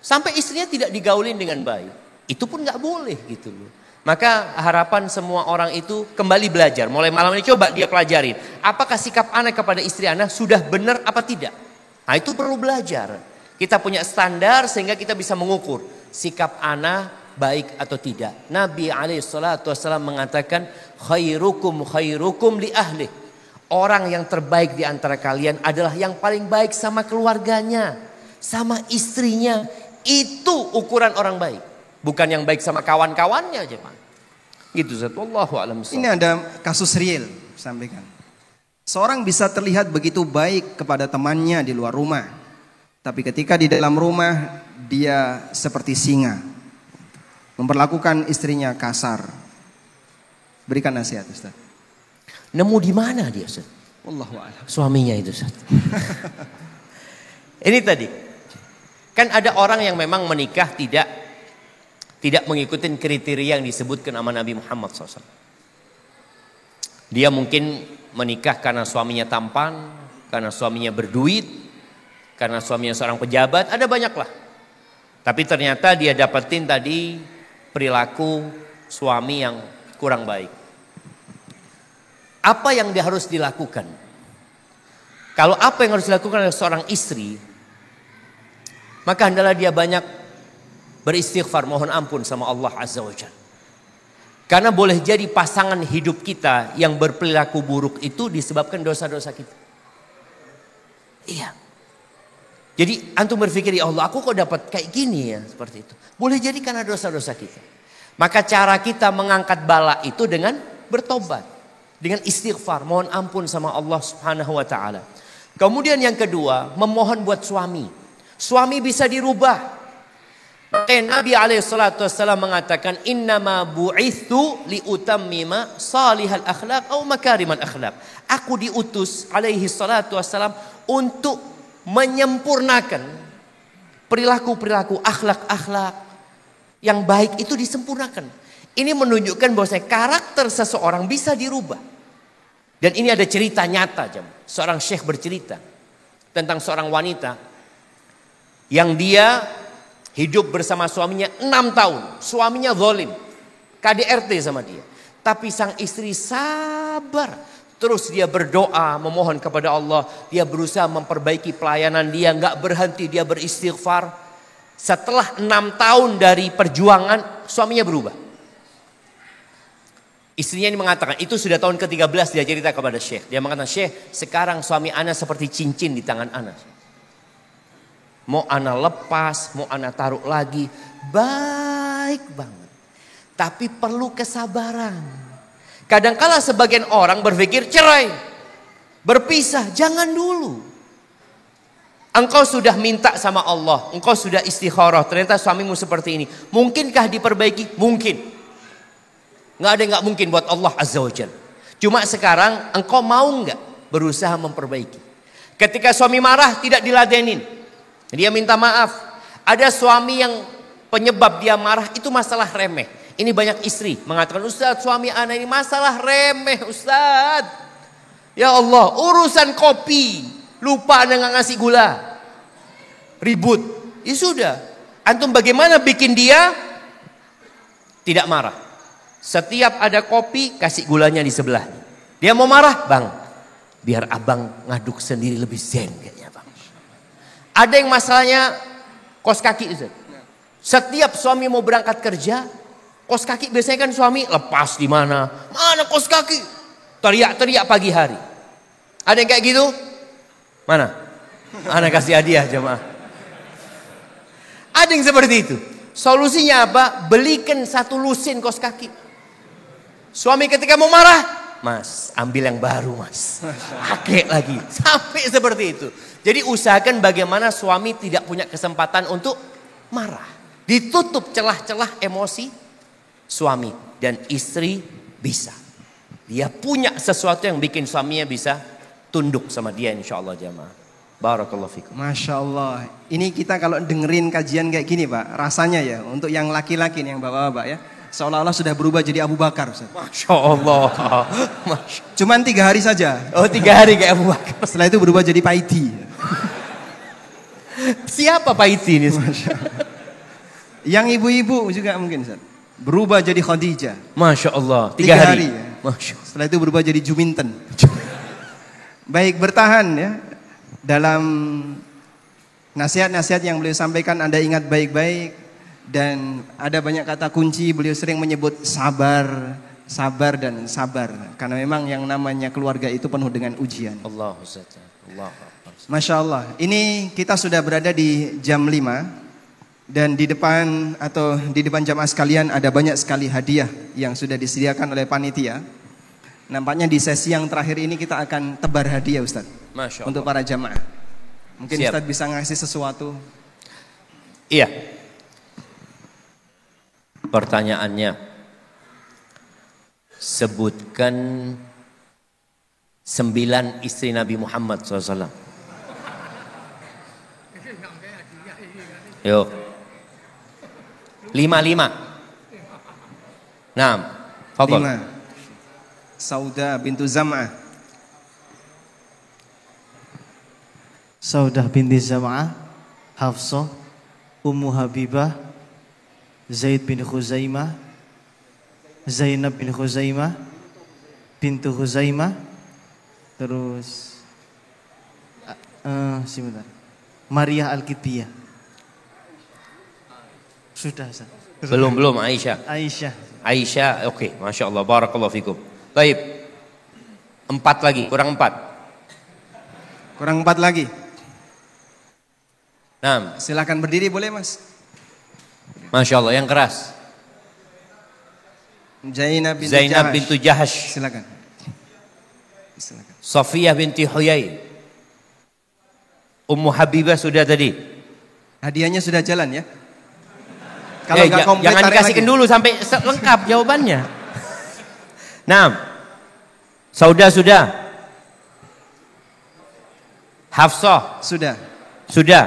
Sampai istrinya tidak digaulin dengan baik. Itu pun gak boleh gitu loh. Maka harapan semua orang itu kembali belajar. Mulai malam ini coba dia pelajarin. Apakah sikap ana kepada istri ana sudah benar apa tidak? Nah itu perlu belajar. Kita punya standar sehingga kita bisa mengukur sikap ana baik atau tidak. Nabi SAW mengatakan khairukum khairukum li ahli. Orang yang terbaik di antara kalian adalah yang paling baik sama keluarganya, sama istrinya. Itu ukuran orang baik. Bukan yang baik sama kawan-kawannya aja, Pak. Gitu, Ustaz. Wallahu a'lam. Ini ada kasus real, sampaikan. Seorang bisa terlihat begitu baik kepada temannya di luar rumah, tapi ketika di dalam rumah dia seperti singa, memperlakukan istrinya kasar. Berikan nasihat, Ustaz. Nemu di mana dia, Ustaz? Wallahu a'lam. Suaminya itu, Ustaz. Ini tadi. Kan ada orang yang memang menikah tidak mengikuti kriteria yang disebutkan sama Nabi Muhammad SAW. Dia mungkin menikah karena suaminya tampan, karena suaminya berduit, karena suaminya seorang pejabat, ada banyak lah. Tapi ternyata dia dapetin tadi perilaku suami yang kurang baik. Apa yang dia harus dilakukan? Kalau apa yang harus dilakukan oleh seorang istri, maka hendaklah dia banyak beristighfar, mohon ampun sama Allah Azza wa Jalla. Karena boleh jadi pasangan hidup kita yang berperilaku buruk itu disebabkan dosa-dosa kita. Iya. Jadi antum berpikir, ya Allah, aku kok dapat kayak gini ya, seperti itu. Boleh jadi karena dosa-dosa kita. Maka cara kita mengangkat bala itu dengan bertobat, dengan istighfar, mohon ampun sama Allah Subhanahu wa taala. Kemudian yang kedua, memohon buat suami. Suami bisa dirubah. Nabi SAW mengatakan innama bu'ithu liutammima salihal akhlaq atau makarimal akhlaq. Aku diutus alaihi salatu wassalam untuk menyempurnakan perilaku-perilaku, akhlak-akhlak yang baik itu disempurnakan. Ini menunjukkan bahwa karakter seseorang bisa dirubah. Dan ini ada cerita nyata, seorang syekh bercerita tentang seorang wanita yang dia hidup bersama suaminya 6 tahun. Suaminya zalim, KDRT sama dia. Tapi sang istri sabar. Terus dia berdoa, memohon kepada Allah. Dia berusaha memperbaiki pelayanan dia. Gak berhenti, dia beristighfar. Setelah 6 tahun dari perjuangan, suaminya berubah. Istrinya ini mengatakan, itu sudah tahun ke-13 dia cerita kepada Syekh. Dia mengatakan, Syekh, sekarang suami ana seperti cincin di tangan ana. Mau ana lepas, mau ana taruh lagi. Baik banget. Tapi perlu kesabaran. Kadangkala sebagian orang berpikir cerai. Berpisah, jangan dulu. Engkau sudah minta sama Allah. Engkau sudah istikharah. Ternyata suamimu seperti ini. Mungkinkah diperbaiki? Mungkin. Nggak ada yang nggak mungkin buat Allah Azza wa Jalla. Cuma sekarang engkau mau nggak berusaha memperbaiki. Ketika suami marah tidak diladenin. Dia minta maaf. Ada suami yang penyebab dia marah itu masalah remeh. Ini banyak istri mengatakan, Ustaz, suami ana ini masalah remeh, Ustaz. Ya Allah, urusan kopi, lupa dengan ngasih gula. Ribut. Ya sudah. Antum bagaimana bikin dia tidak marah? Setiap ada kopi, kasih gulanya di sebelah. Dia mau marah, Bang. Biar abang ngaduk sendiri lebih zen kayaknya, Bang. Ada yang masalahnya kos kaki, Ustaz. Setiap suami mau berangkat kerja, kos kaki biasanya kan suami lepas di mana? Mana kos kaki? Teriak-teriak pagi hari. Ada yang kayak gitu? Mana? Ana kasih hadiah jemaah. Ada yang seperti itu. Solusinya apa? Belikan satu lusin kos kaki. Suami ketika mau marah, Mas, ambil yang baru, Mas. Pakai lagi. Sampai seperti itu. Jadi usahakan bagaimana suami tidak punya kesempatan untuk marah. Ditutup celah-celah emosi suami. Dan istri bisa. Dia punya sesuatu yang bikin suaminya bisa tunduk sama dia, insya Allah jamaah. Barakallahu fikum. Masya Allah. Ini kita kalau dengerin kajian kayak gini Pak, rasanya ya untuk yang laki-laki nih, yang bapak-bapak ya, seolah-olah sudah berubah jadi Abu Bakar. Ustaz. Masya Allah. Cuman 3 hari saja. Oh 3 hari kayak Abu Bakar. Setelah itu berubah jadi Paiti. Siapa Paiti ini? Yang ibu-ibu juga mungkin Ustaz. Berubah jadi Khadijah. Masya Allah. 3 hari. Ya. Masya. Setelah itu berubah jadi Juminten. Baik, bertahan ya. Dalam nasihat-nasihat yang beliau sampaikan Anda ingat baik-baik. Dan ada banyak kata kunci, beliau sering menyebut sabar, sabar dan sabar. Karena memang yang namanya keluarga itu penuh dengan ujian. Allah Ustaz. Allah. Masya Allah. Ini kita sudah berada di jam 5. Dan di depan jamaah sekalian ada banyak sekali hadiah yang sudah disediakan oleh panitia. Nampaknya di sesi yang terakhir ini kita akan tebar hadiah Ustaz. Masya Allah. Untuk para jamaah. Mungkin Siap. Ustaz bisa ngasih sesuatu. Iya. Pertanyaannya, sebutkan 9 istri Nabi Muhammad SAW. Yuk. 5. Nah, fadhal. 5. Sauda bintu Zam'ah. Saudah binti Zam'ah, Hafsah, Ummu Habibah, Zaid bin Khuzaimah, Zainab bin Khuzaimah, bintu Khuzaimah, terus sebentar, Maria Al-Qibtiyah. Sudah, Ustaz. Belum Aisyah. Aisyah, oke. Masya Allah, barakallahu fikum. Baik. 4 lagi, kurang 4. Kurang 4 lagi. Nah, Silakan berdiri boleh Mas. Masya Allah, yang keras. Zainab bintu Jahash. Silakan. Safiyah binti Huyai. Ummu Habibah sudah tadi. Hadiahnya sudah jalan ya. Kalau nggak komplit jangan tarik dikasihkan lagi. dulu sampai lengkap jawabannya. Nah, Sauda sudah. Hafsah Sudah.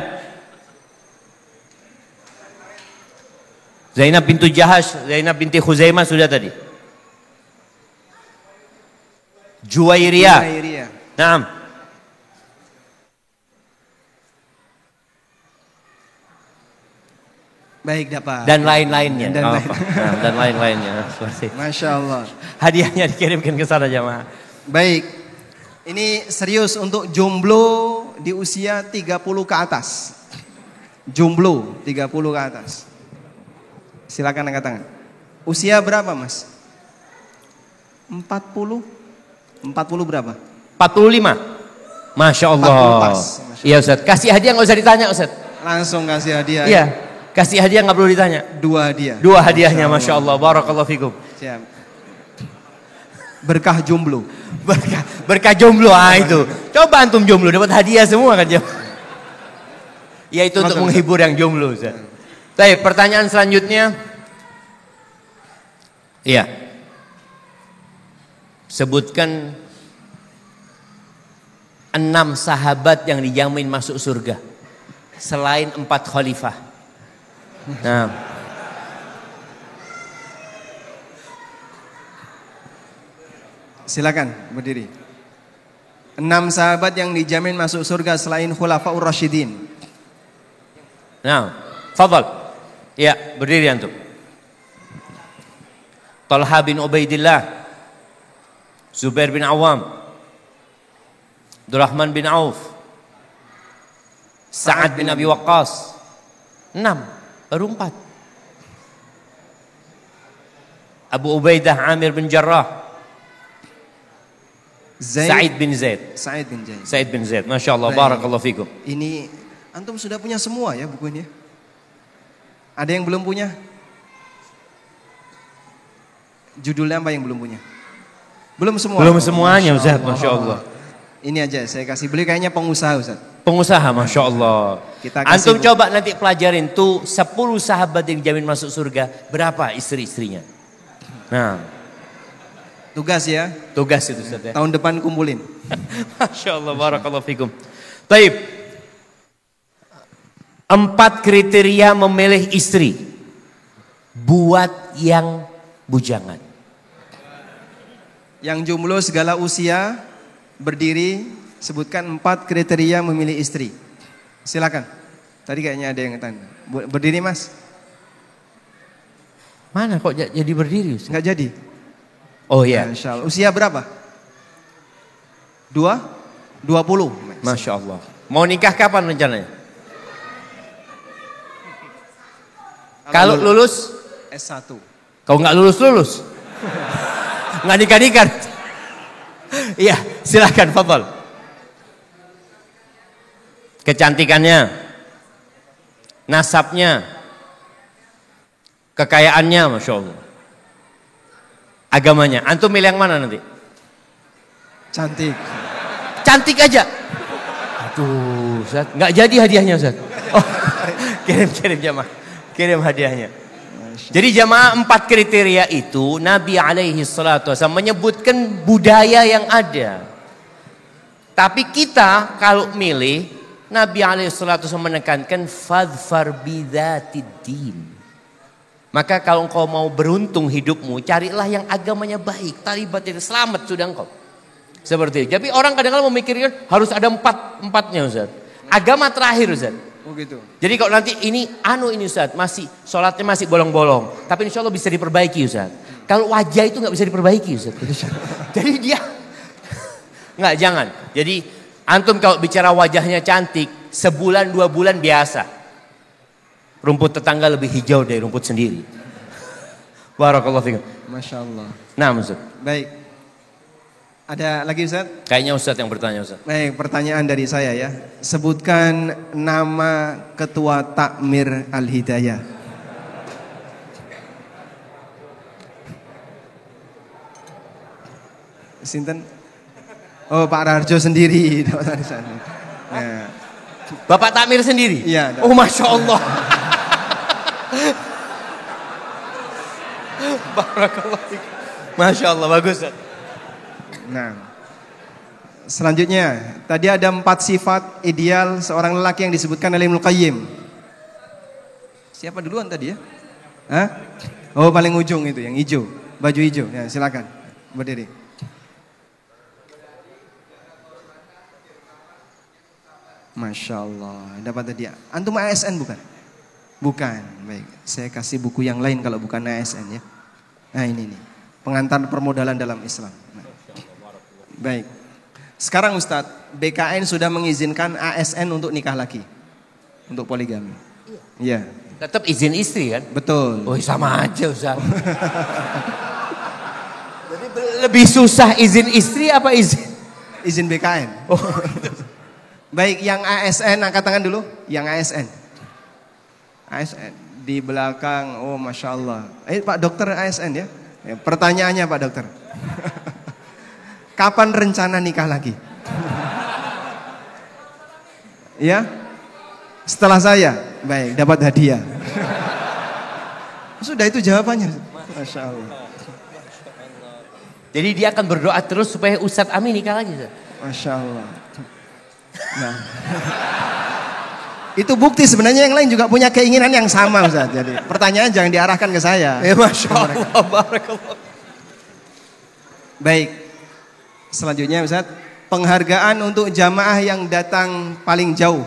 Zainab bintu Jahash, Zainab binti Khuzaimah sudah tadi. Juwairiyah. Nah. Baik, dapat. Dan lain-lainnya. Dan lain-lainnya. Masya Allah. Hadiahnya dikirimkan ke sana jamaah. Baik. Ini serius untuk jomblo di usia 30 ke atas. Jomblo 30 ke atas. Silakan angkat tangan. Usia berapa Mas? 40? 40 berapa? 45. Masya Allah. 40 pas. Iya Ustaz. Kasih hadiah nggak usah ditanya Ustaz. Langsung kasih hadiah. Iya. Kasih hadiah nggak perlu ditanya. 2 hadiah. 2 hadiahnya, Masya Allah. Barakallahu fikum. Siap. Berkah jomblo. Berkah jomblo, itu. Coba antum jomblo dapat hadiah semua kan jamaah. Ya itu untuk menghibur yang jomblo Ustaz. Baik, pertanyaan selanjutnya. Iya. Sebutkan 6 sahabat yang dijamin masuk surga selain 4 khalifah. Nah. Silakan berdiri. 6 sahabat yang dijamin masuk surga selain Khulafaur Rasyidin. Nah, fadhal. Ya, berdiri antum. Talha bin Ubaidillah, Zubair bin Awam, Abdurrahman bin Auf, Sa'ad bin Abi Waqqas. 6, baru 4. Abu Ubaidah Amir bin Jarrah, Sa'id bin Zaid. Sa'id bin Zaid. Masya Allah, barakallahu fikum. Ini antum sudah punya semua ya buku ini. Ada yang belum punya? Judulnya apa yang belum punya? Belum semua. Belum semuanya Ustaz, Masya Allah. Ini aja saya kasih, beli kayaknya pengusaha Ustaz. Pengusaha, Masya Allah. Antum coba nanti pelajarin tuh 10 sahabat yang dijamin masuk surga, berapa istri-istrinya? Nah, tugas ya. Tugas itu Ustaz ya. Tahun depan kumpulin. Masya Allah, barakallahu fikum. Taib. 4 kriteria memilih istri buat yang bujangan. Yang jomblo segala usia, berdiri, sebutkan 4 kriteria memilih istri. Silakan. Tadi kayaknya ada yang tanya. Berdiri Mas. Mana kok jadi berdiri Ustaz? Nggak jadi? Oh iya. Masya Allah. Usia berapa? 20. Masya Allah. Mau nikah kapan rencananya? Kalau lulus S1. Kau nggak lulus. Nggak nikah. Iya, silakan, fadhal. Kecantikannya, nasabnya, kekayaannya, masya Allah. Agamanya, antum milih yang mana nanti? Cantik. Cantik aja. Aduh, Ustaz, nggak jadi hadiahnya Ustaz. Oh, kirim jamaah, kirim hadiahnya. Jadi jamaah 4 kriteria itu Nabi alaihi salatu wasallam menyebutkan budaya yang ada. Tapi kita kalau milih, Nabi alaihi salatu wasallam menekankan fadfar bidzatiddin. Maka kalau engkau mau beruntung hidupmu, carilah yang agamanya baik, talibat itu selamat sudah engkau. Seperti itu. Tapi orang kadang-kadang memikirkan harus ada empatnya Ustaz. Agama terakhir Ustaz. Oh gitu. Jadi kalau nanti ini Ustaz, masih sholatnya masih bolong-bolong, tapi insya Allah bisa diperbaiki Ustaz. Kalau wajah itu nggak bisa diperbaiki Ustaz. Jadi dia nggak, jangan. Jadi antum kalau bicara wajahnya cantik, sebulan 2 bulan biasa. Rumput tetangga lebih hijau dari rumput sendiri. Barakallahu fikum. Masya Allah. Nah Ustaz. Baik. Ada lagi Ustaz? Kayaknya Ustaz yang bertanya Ustaz. Baik, pertanyaan dari saya ya. Sebutkan nama Ketua Takmir Al-Hidayah. Sinten? Oh, Pak Rarjo sendiri. Nah. Bapak takmir sendiri? Iya. Oh, Masya Allah. Barakallahu fikum. Masya Allah, bagus Ustaz. Nah, selanjutnya tadi ada 4 sifat ideal seorang lelaki yang disebutkan oleh Ibnu Qayyim. Siapa duluan tadi ya? Hah? Oh, paling ujung itu yang hijau, baju hijau. Ya, silakan berdiri. Masya Allah, dapat tadi. Antum ASN bukan? Bukan. Baik, saya kasih buku yang lain kalau bukan ASN ya. Nah ini nih, pengantar permodalan dalam Islam. Nah. Baik. Sekarang Ustadz, BKN sudah mengizinkan ASN untuk nikah lagi. Untuk poligami. Iya. Tetap izin istri kan? Betul. Oh sama aja Ustaz. Jadi lebih susah izin istri apa izin BKN? Oh. Baik, yang ASN angkat tangan dulu. Yang ASN. ASN di belakang. Oh Masya Allah. Pak dokter ASN ya. Pertanyaannya Pak dokter. Kapan rencana nikah lagi? Ya? Setelah saya? Baik, dapat hadiah. Sudah itu jawabannya. Masya Allah. Jadi dia akan berdoa terus supaya Ustadz Amin nikah lagi. Masya Allah. Nah. Itu bukti sebenarnya yang lain juga punya keinginan yang sama Ustaz. Jadi pertanyaan jangan diarahkan ke saya. Ya Masya Allah. Barakallah. Baik. Selanjutnya Ustaz, penghargaan untuk jamaah yang datang paling jauh.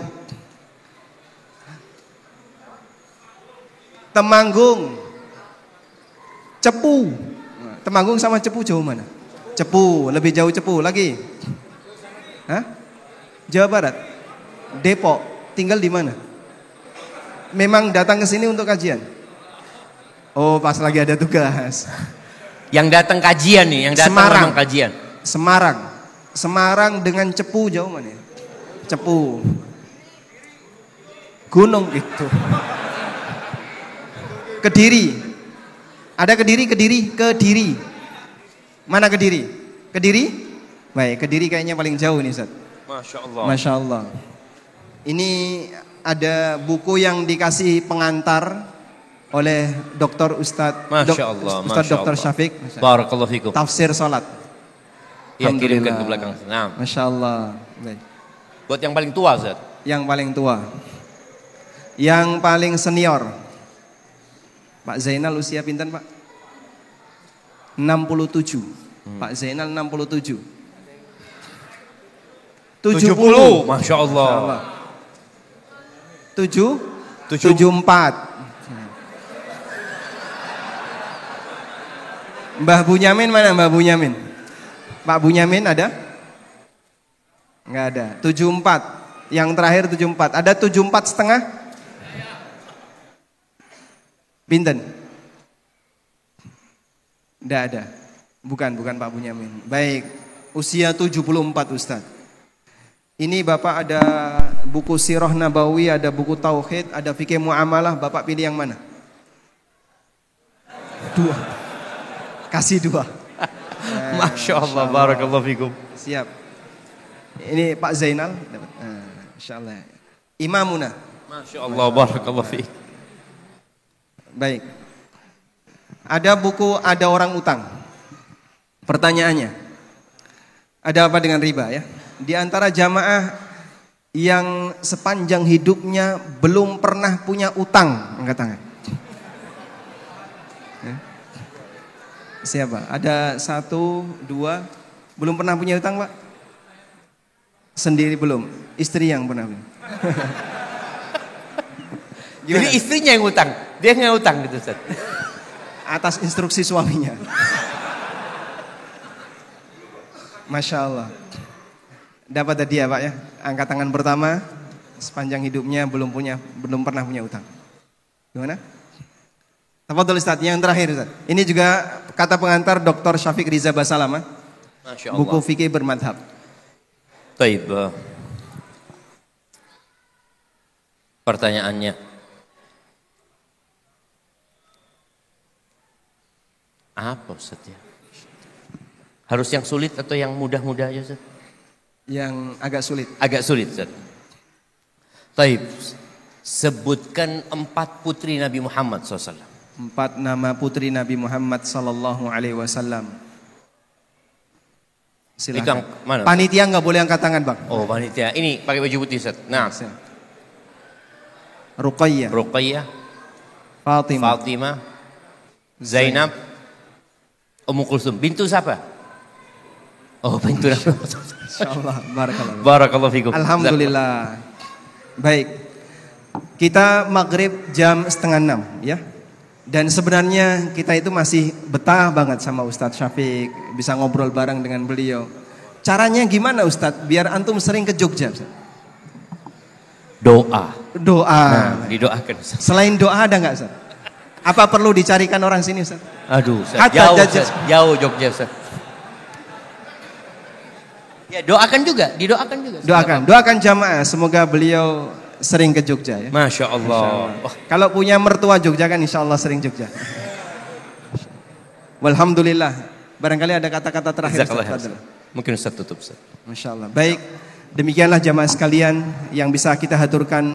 Temanggung, Cepu. Temanggung sama Cepu jauh mana? Cepu, lebih jauh Cepu lagi. Hah? Jawa Barat. Depok, tinggal di mana? Memang datang ke sini untuk kajian? Oh, pas lagi ada tugas. Yang datang kajian nih, yang datang Semarang. memang kajian. Semarang dengan Cepu jauh mana? Cepu. Gunung itu. Kediri. Ada Kediri. Mana Kediri? Kediri? Baik, Kediri kayaknya paling jauh nih Ustaz. Masya Allah. Masya Allah. Ini ada buku yang dikasih pengantar oleh Dr. Ustadz Dr. Syafiq. Barakallahu fikum. Tafsir Salat. Ya, kirimkan ke belakang. Nah. Masya Allah. Baik. Buat yang paling tua Ustaz. Yang paling tua. Yang paling senior. Pak Zainal usia pinten Pak? 67. Pak Zainal 67. 70. Masya Allah. 74. Mbah Bunyamin mana Mbah Bunyamin? Pak Bunyamin ada? Enggak ada. 74. Yang terakhir 74. Ada 74 setengah? Pinten? Enggak ada. Bukan Pak Bunyamin. Baik. Usia 74 Ustaz. Ini Bapak ada buku Sirah Nabawi, ada buku Tauhid, ada Fikih Muamalah. Bapak pilih yang mana? 2. Kasih 2. Masya Allah, barakallahu fikum. Siap. Ini Pak Zainal dapat. Insyaallah. Imamuna. Masya Allah, barakallahu fikum. Baik. Ada buku Ada Orang Utang. Pertanyaannya, ada apa dengan riba ya? Di antara jamaah yang sepanjang hidupnya belum pernah punya utang, angkat tangan. Ya. Siapa? Ada 1, 2, belum pernah punya utang Pak? Sendiri belum? Istri yang pernah punya? Jadi istrinya yang utang, dia nggak utang gitu Ustaz. Atas instruksi suaminya. Masya Allah. Dapat hadiah Pak ya. Angkat tangan pertama, sepanjang hidupnya belum pernah punya utang. Gimana? Tafadhol Ustaz, yang terakhir Ustaz. Ini juga kata pengantar Dr. Syafiq Riza Basalamah. Masya Allah. Buku fikih bermadhab. Taib. Pertanyaannya, apa Ustaz ya? Harus yang sulit atau yang mudah-mudah aja Ustaz? Yang agak sulit. Agak sulit Ustaz. Taib. Sebutkan 4 putri Nabi Muhammad SAW. 4 nama putri Nabi Muhammad sallallahu alaihi wasallam. Silakan. Mana? Panitia nggak boleh angkat tangan Bang. Oh panitia. Ini pakai baju putih Ustaz. Nah. Ruqayyah. Ruqayyah. Fatimah. Fatimah. Zainab. Ummu Kulsum. Bintu siapa? Oh bintu Nabi Muhammad. Insyaallah. Barakallah. Barakallahu fikum. Alhamdulillah. Baik. Kita maghrib jam 5:30 ya. Dan sebenarnya kita itu masih betah banget sama Ustadz Syafiq, bisa ngobrol bareng dengan beliau. Caranya gimana Ustadz biar antum sering ke Jogja Ustadz? Doa. Doa. Nah, didoakan Ustaz. Selain doa ada nggak Ustadz? Apa perlu dicarikan orang sini Ustadz? Aduh Ustaz, Hatta jauh Jogja. Ustaz, jauh Jogja Ustaz. Ya doakan juga, didoakan juga. Doakan jamaah, semoga beliau sering ke Jogja ya. Masya Allah. Oh, kalau punya mertua Jogja kan insya Allah sering Jogja. Walhamdulillah. Barangkali ada kata-kata terakhir Ustaz. Mungkin Ustaz tutup Ustaz. Masya Allah. Baik, demikianlah jamaah sekalian yang bisa kita haturkan.